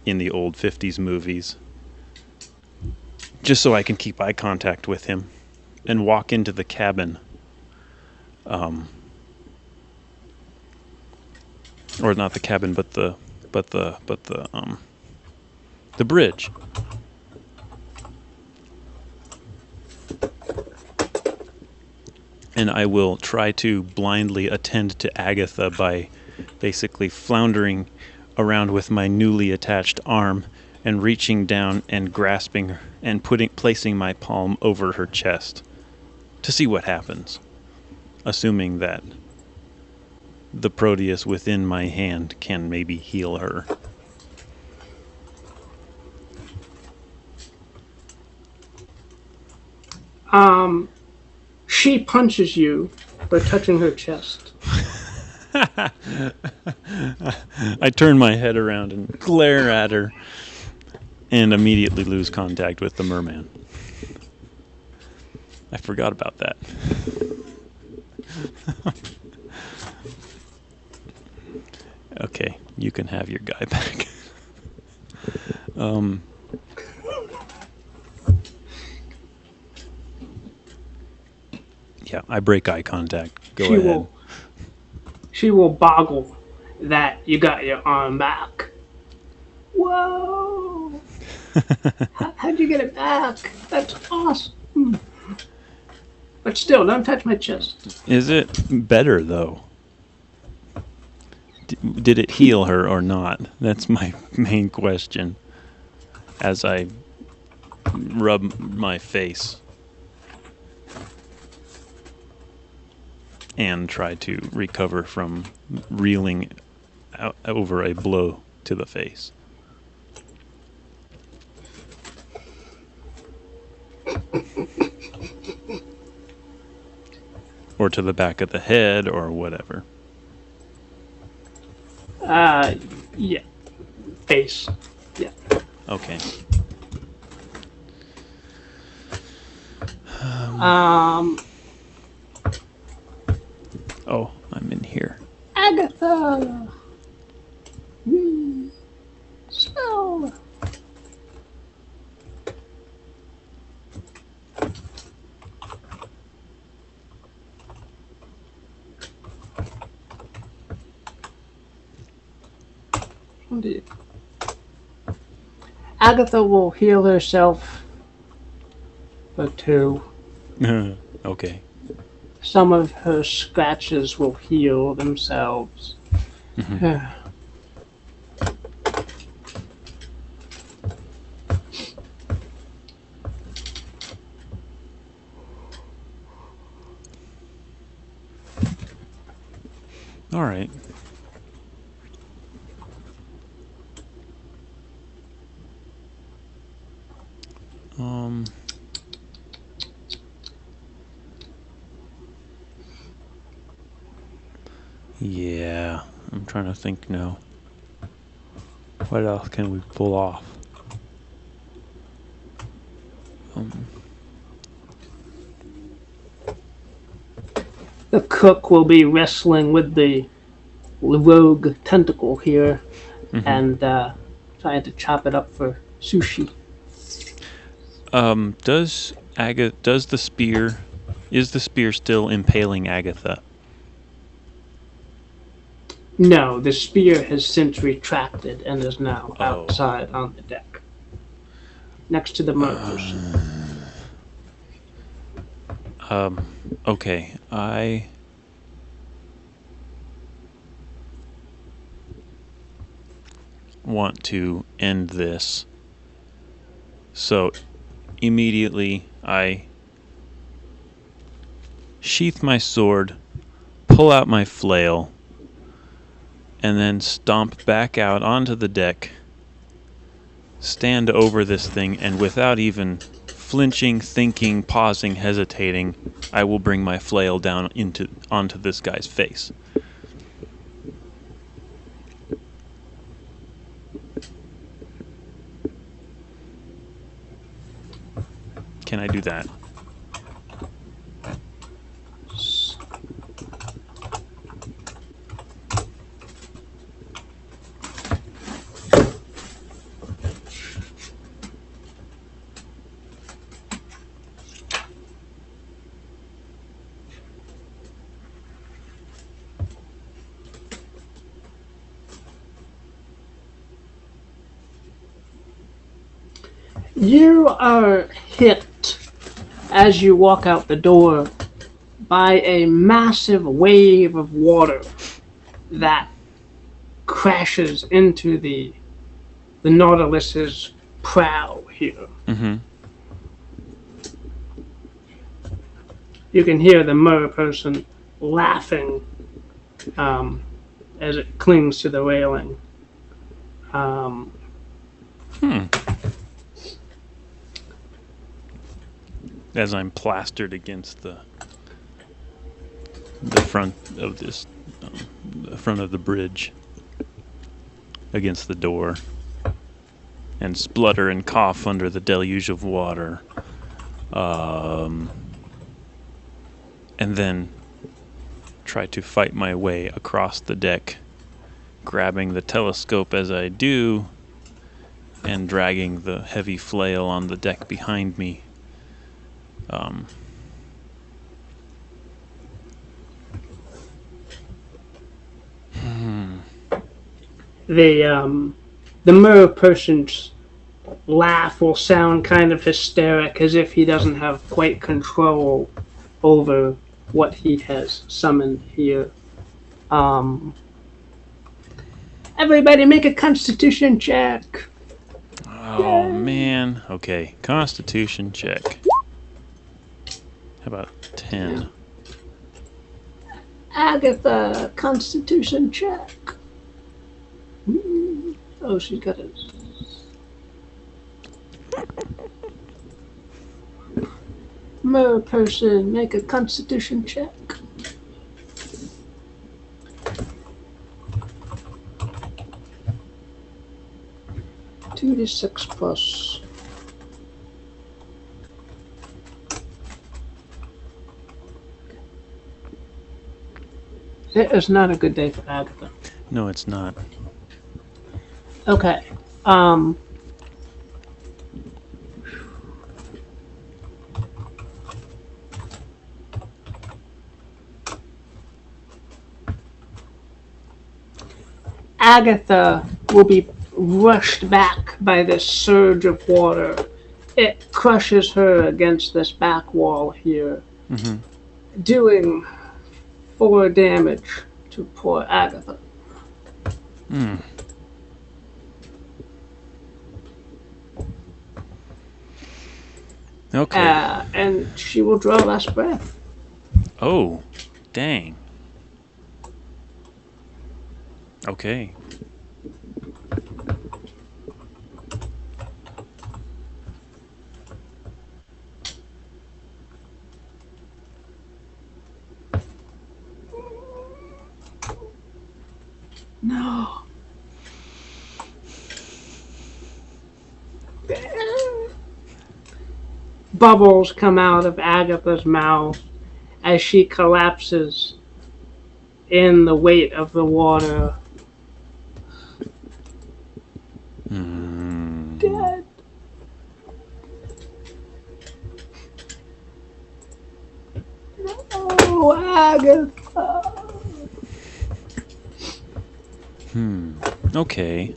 in the old 50s movies, just so I can keep eye contact with him, and walk into the cabin. Or not the cabin, but the bridge. And I will try to blindly attend to Agatha by basically floundering around with my newly attached arm and reaching down and grasping her and placing my palm over her chest to see what happens, assuming that the Proteus within my hand can maybe heal her. She punches you by touching her chest. I turn my head around and glare at her and immediately lose contact with the merman. I forgot about that. Okay, you can have your guy back. Yeah, I break eye contact. Go ahead. She will boggle that you got your arm back. Whoa! How'd you get it back? That's awesome. But still, don't touch my chest. Is it better, though? Did it heal her or not? That's my main question as I rub my face and try to recover from reeling over a blow to the face. Or to the back of the head, or whatever. Yeah. Face. Yeah. Okay. Oh, I'm in here. Agatha! Smell! Indeed. Agatha will heal herself for 2. Okay. Some of her scratches will heal themselves. Mm-hmm. All right. Um. Yeah, I'm trying to think now. What else can we pull off? The cook will be wrestling with the rogue tentacle here and trying to chop it up for sushi. Does the spear, is the spear still impaling Agatha? No, the spear has since retracted and is now Oh. outside on the deck, next to the merperson. Okay, I want to end this. So immediately I sheath my sword, pull out my flail, and then stomp back out onto the deck, stand over this thing, and without even flinching, thinking, pausing, hesitating, I will bring my flail down onto this guy's face. Can I do that? You are hit as you walk out the door by a massive wave of water that crashes into the Nautilus's prow here. You can hear the merperson laughing as it clings to the railing. As I'm plastered against the front of this, the front of the bridge, against the door, and splutter and cough under the deluge of water, and then try to fight my way across the deck, grabbing the telescope as I do, and dragging the heavy flail on the deck behind me. The merperson's laugh will sound kind of hysteric, as if he doesn't have quite control over what he has summoned here. Everybody make a constitution check. Oh, man. Okay, constitution check. How about 10? Agatha, constitution check. Oh, she's got it. Merperson, make a constitution check. Two to 6 plus. It is not a good day for Agatha. No, it's not. Okay. Agatha will be rushed back by this surge of water. It crushes her against this back wall here, doing 4 damage to poor Agatha. Okay. And she will draw last breath. Oh, dang. Okay. No. Bubbles come out of Agatha's mouth as she collapses in the weight of the water. Dead. No, Agatha. Okay.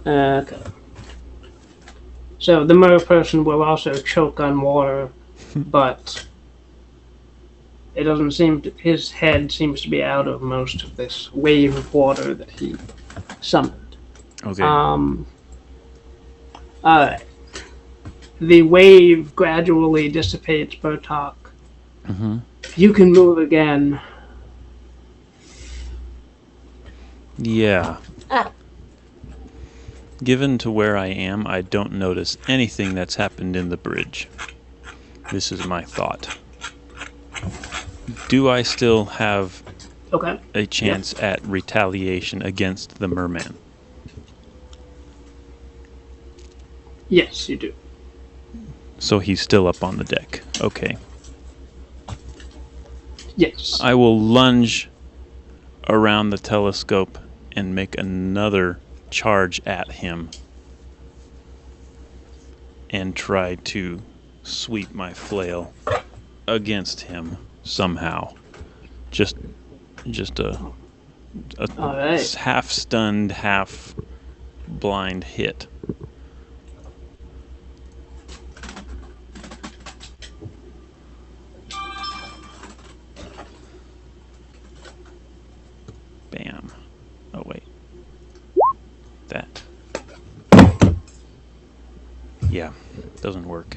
Okay. So the merperson will also choke on water, but it doesn't seem to, his head seems to be out of most of this wave of water that he summoned. Okay. Alright. The wave gradually dissipates, Bertok. You can move again. Yeah. Given to where I am, I don't notice anything that's happened in the bridge. This is my thought. Do I still have a chance at retaliation against the merman? Yes, you do. So he's still up on the deck. Okay. Yes. I will lunge around the telescope and make another charge at him and try to sweep my flail against him somehow. Just a Alright. half stunned, half blind hit. Bam. Oh wait. That. Yeah, doesn't work.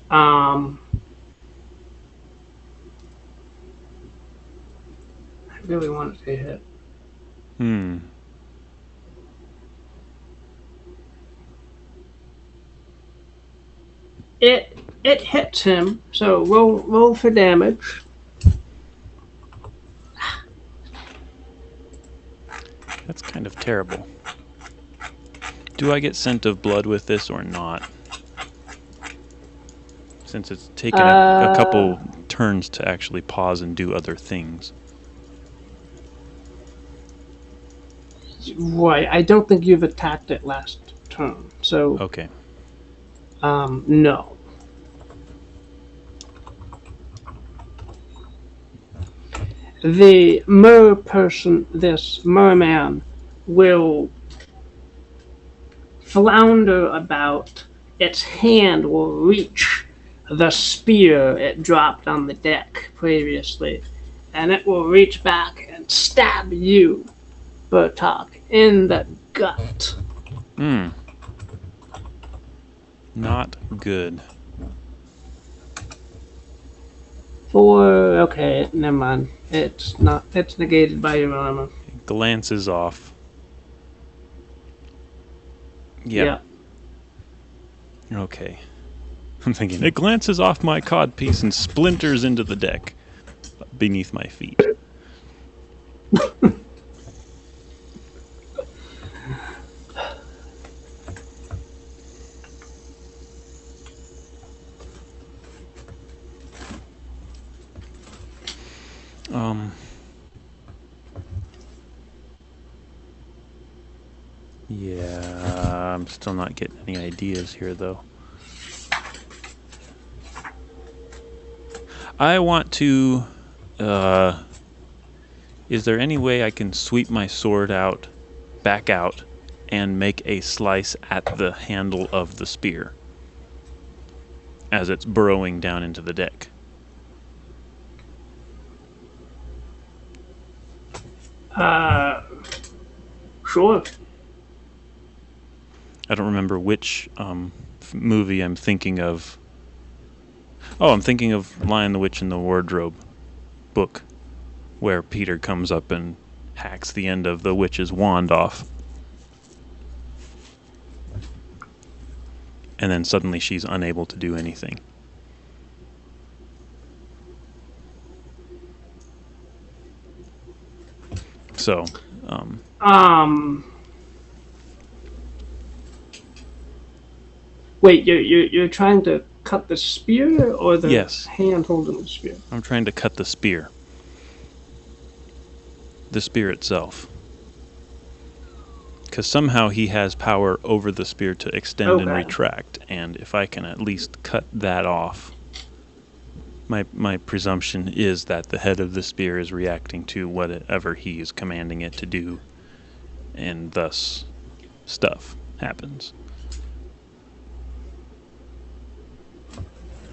I really wanted to hit. It hits him, so roll for damage. That's kind of terrible. Do I get scent of blood with this or not? Since it's taken a couple turns to actually pause and do other things. Right, I don't think you've attacked it last turn, so Okay. no. The merperson, this merman, will flounder about. Its hand will reach the spear it dropped on the deck previously, and it will reach back and stab you, Bertok, in the gut. Not good. Okay, never mind. It's not. It's negated by your armor. Glances off. Yeah. Okay. I'm thinking, it glances off my codpiece and splinters into the deck beneath my feet. Yeah, I'm still not getting any ideas here, though. I want to, is there any way I can sweep my sword out, back out, and make a slice at the handle of the spear as it's burrowing down into the deck? Uh, sure. I don't remember which movie I'm thinking of. Oh, I'm thinking of Lion the Witch in the Wardrobe book, where Peter comes up and hacks the end of the witch's wand off. And then suddenly she's unable to do anything. So, Wait, you're trying to cut the spear or the yes, hand holding the spear? I'm trying to cut the spear. The spear itself. Because somehow he has power over the spear to extend and retract, and if I can at least cut that off, my presumption is that the head of the spear is reacting to whatever he is commanding it to do, and thus stuff happens.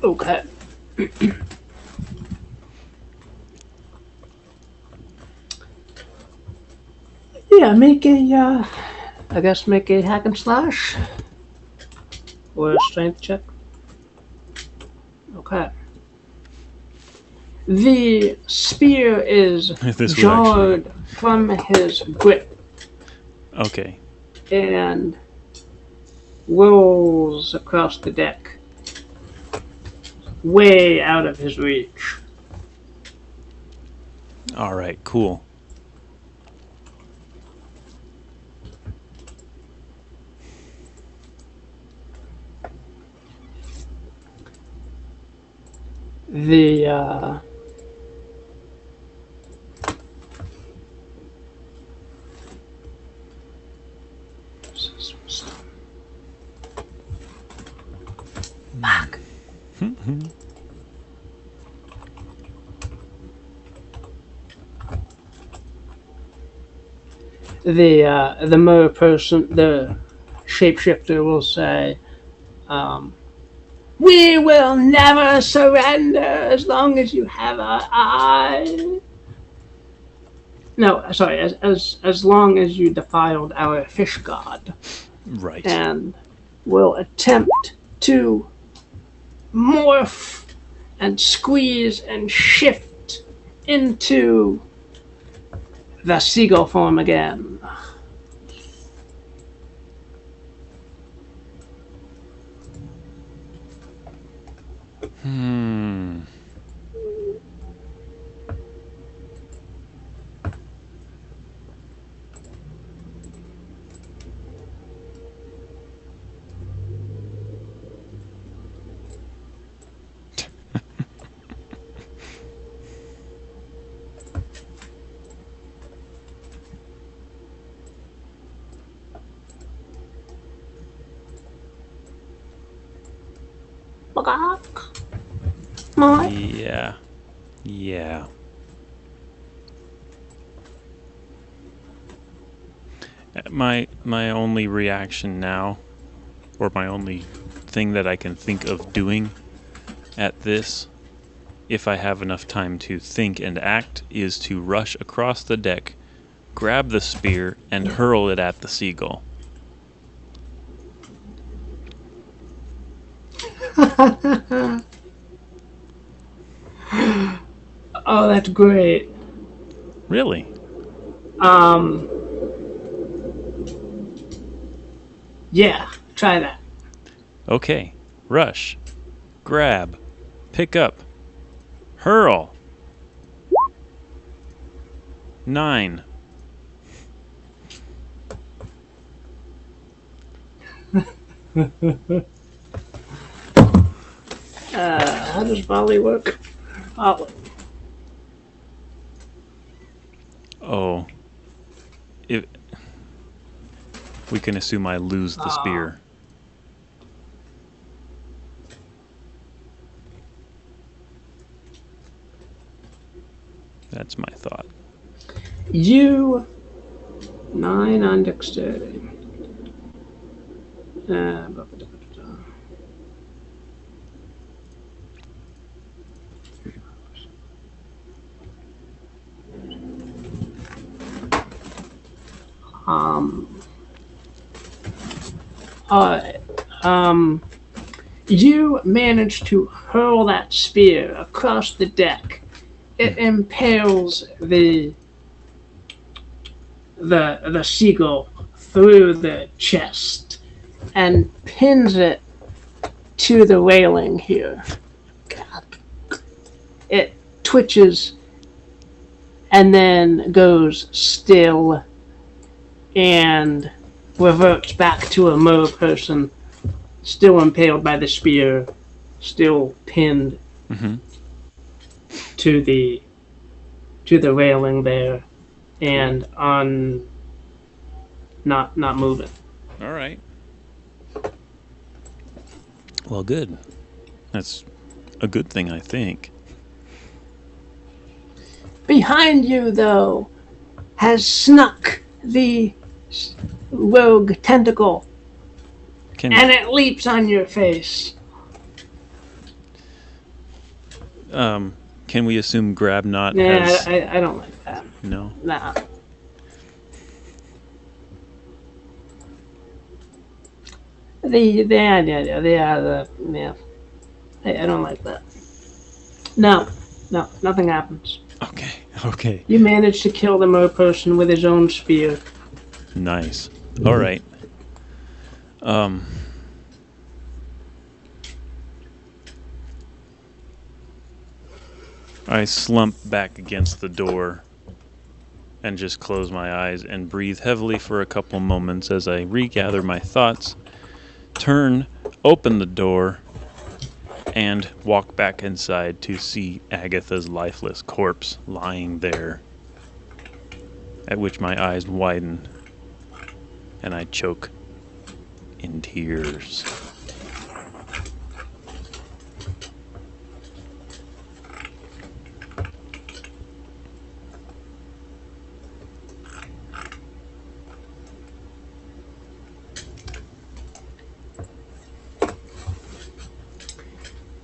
Okay. Yeah, make a, I guess make a hack and slash. Or a strength check. Okay. The spear is jarred from his grip. Okay. And rolls across the deck. Way out of his reach. Alright, cool. The back. The merperson, the shapeshifter will say, "We will never surrender as long as you have our eye." No, sorry, as long as you defiled our fish god. Right. And will attempt to morph and squeeze and shift into the seagull form again. Yeah. Yeah. My only reaction now, or my only thing that I can think of doing at this, if I have enough time to think and act, is to rush across the deck, grab the spear, and hurl it at the seagull. Oh, that's great. Really? Yeah, try that. Okay. Rush. Grab. Pick up. Hurl. 9. How does volley work? Volley. Oh. If we can assume I lose the spear. That's my thought. You 9 on dexterity. Alright. You manage to hurl that spear across the deck. It impales the seagull through the chest and pins it to the railing here. It twitches and then goes still and reverts back to a merperson, still impaled by the spear, still pinned to the railing there, and on not moving. All right. Well, good. That's a good thing, I think. Behind you, though, has snuck the rogue tentacle, and it leaps on your face. Can we assume Grabknot has... I don't like that. No? Nah. I don't like that. No, nothing happens. Okay. You manage to kill the merperson with his own spear. Nice. All right. I slump back against the door and just close my eyes and breathe heavily for a couple moments as I regather my thoughts, open the door, and walk back inside to see Agatha's lifeless corpse lying there, at which my eyes widen and I choke in tears.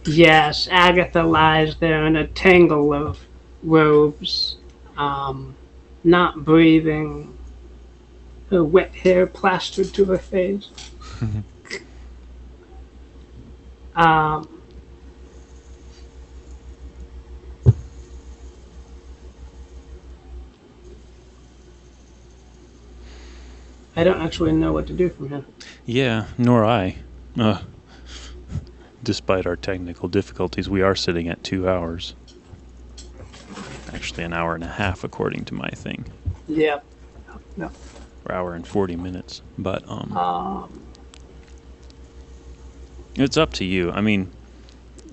Yes, Agatha lies there in a tangle of robes, not breathing, her wet hair plastered to her face. I don't actually know what to do from here. Yeah, nor I. Despite our technical difficulties, we are sitting at 2 hours. Actually, an hour and a half, according to my thing. Yep. No. Or hour and 40 minutes. But, it's up to you. I mean,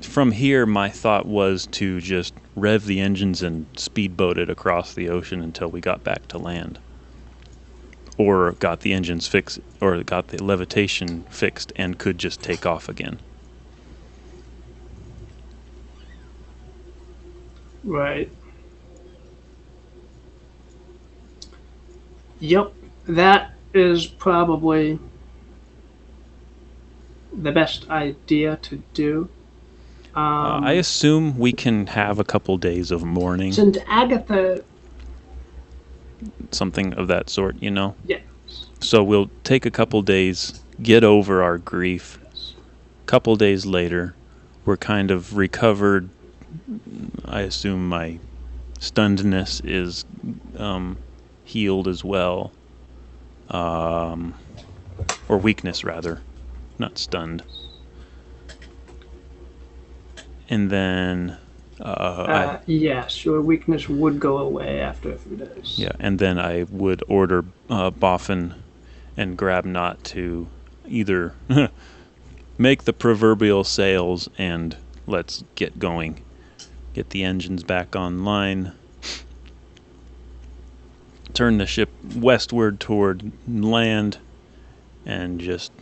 from here, my thought was to just rev the engines and speedboat it across the ocean until we got back to land. Or got the engines fixed, or got the levitation fixed and could just take off again. Right. Yep, that is probably the best idea to do. I assume we can have a couple days of mourning. Since Agatha... Something of that sort, you know? Yes. So we'll take a couple days, get over our grief. Couple days later, we're kind of recovered. I assume my stunnedness is healed as well. Or weakness, rather. Not stunned. And then... yes, your weakness would go away after a few days. Yeah, and then I would order Boffin and Grabknot to either make the proverbial sails and let's get going. Get the engines back online. Turn the ship westward toward land and just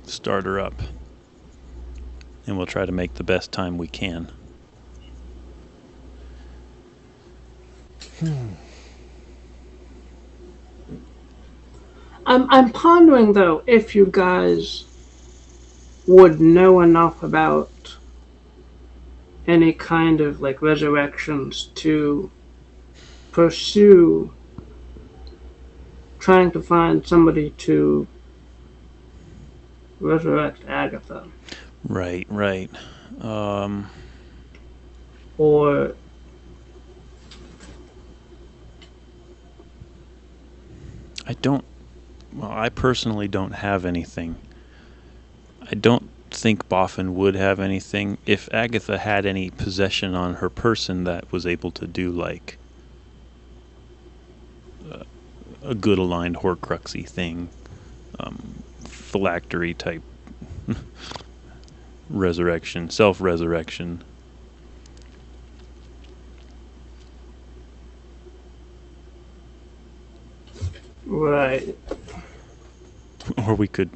start her up. And we'll try to make the best time we can. I'm pondering, though, if you guys would know enough about any kind of, like, resurrections to pursue trying to find somebody to resurrect Agatha. Right, right. Or I don't. Well, I personally don't have anything. I don't think Boffin would have anything. If Agatha had any possession on her person that was able to do like a good aligned Horcruxy thing, phylactery type resurrection, self-resurrection. right. Or we could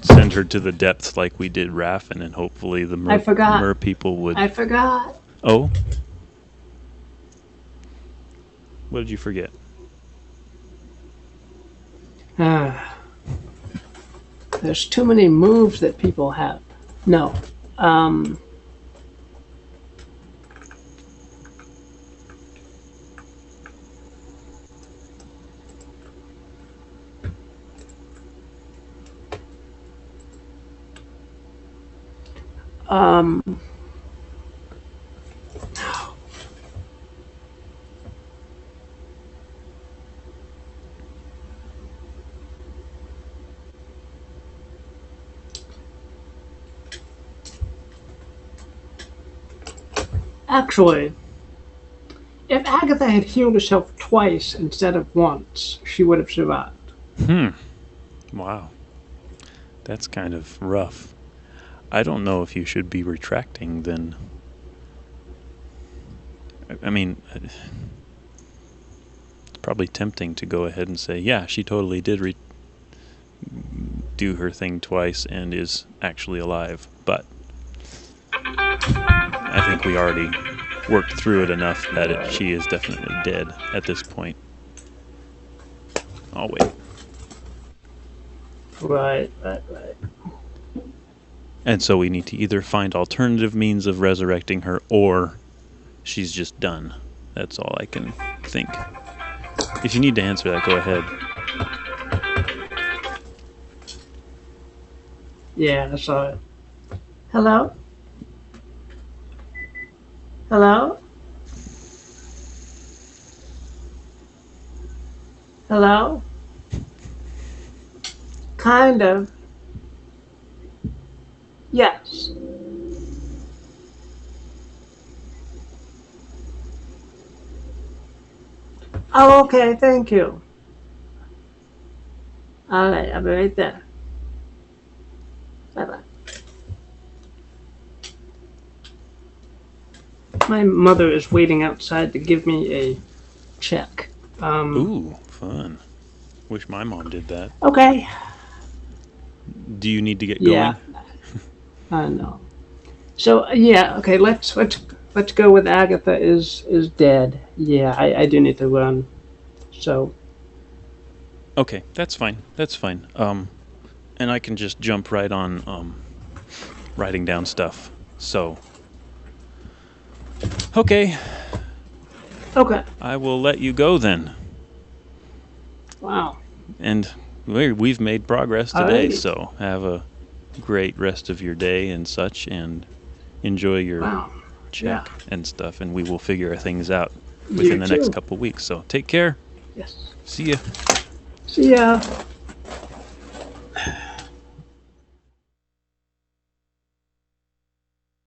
send her to the depths like we did Raffin, and hopefully the I forgot. merpeople would. I forgot. Oh? What did you forget? There's too many moves that people have. No. Um, Actually, if Agatha had healed herself twice instead of once, she would have survived. Wow. That's kind of rough. I don't know if you should be retracting then. I mean, it's probably tempting to go ahead and say, yeah, she totally did do her thing twice and is actually alive. But I think we already worked through it enough that she is definitely dead at this point. I'll wait. Right. And so we need to either find alternative means of resurrecting her, or she's just done. That's all I can think. If you need to answer that, go ahead. Yeah, I saw it. Hello? Hello? Hello? Kind of. Yes. Oh, okay, thank you. All right, I'll be right there. Bye-bye. My mother is waiting outside to give me a check. Ooh, fun. Wish my mom did that. Okay. Do you need to get Yeah. going? I know. So yeah, okay. Let's go with Agatha is dead. Yeah, I do need to run. So Okay, that's fine. That's fine. And I can just jump right on writing down stuff. So, okay, okay. I will let you go then. Wow. And we've made progress today, Alrighty. so have a great rest of your day and such, and enjoy your Wow. check Yeah. and stuff, and we will figure things out You within the next too. couple weeks. So take care. Yes. See ya. See ya.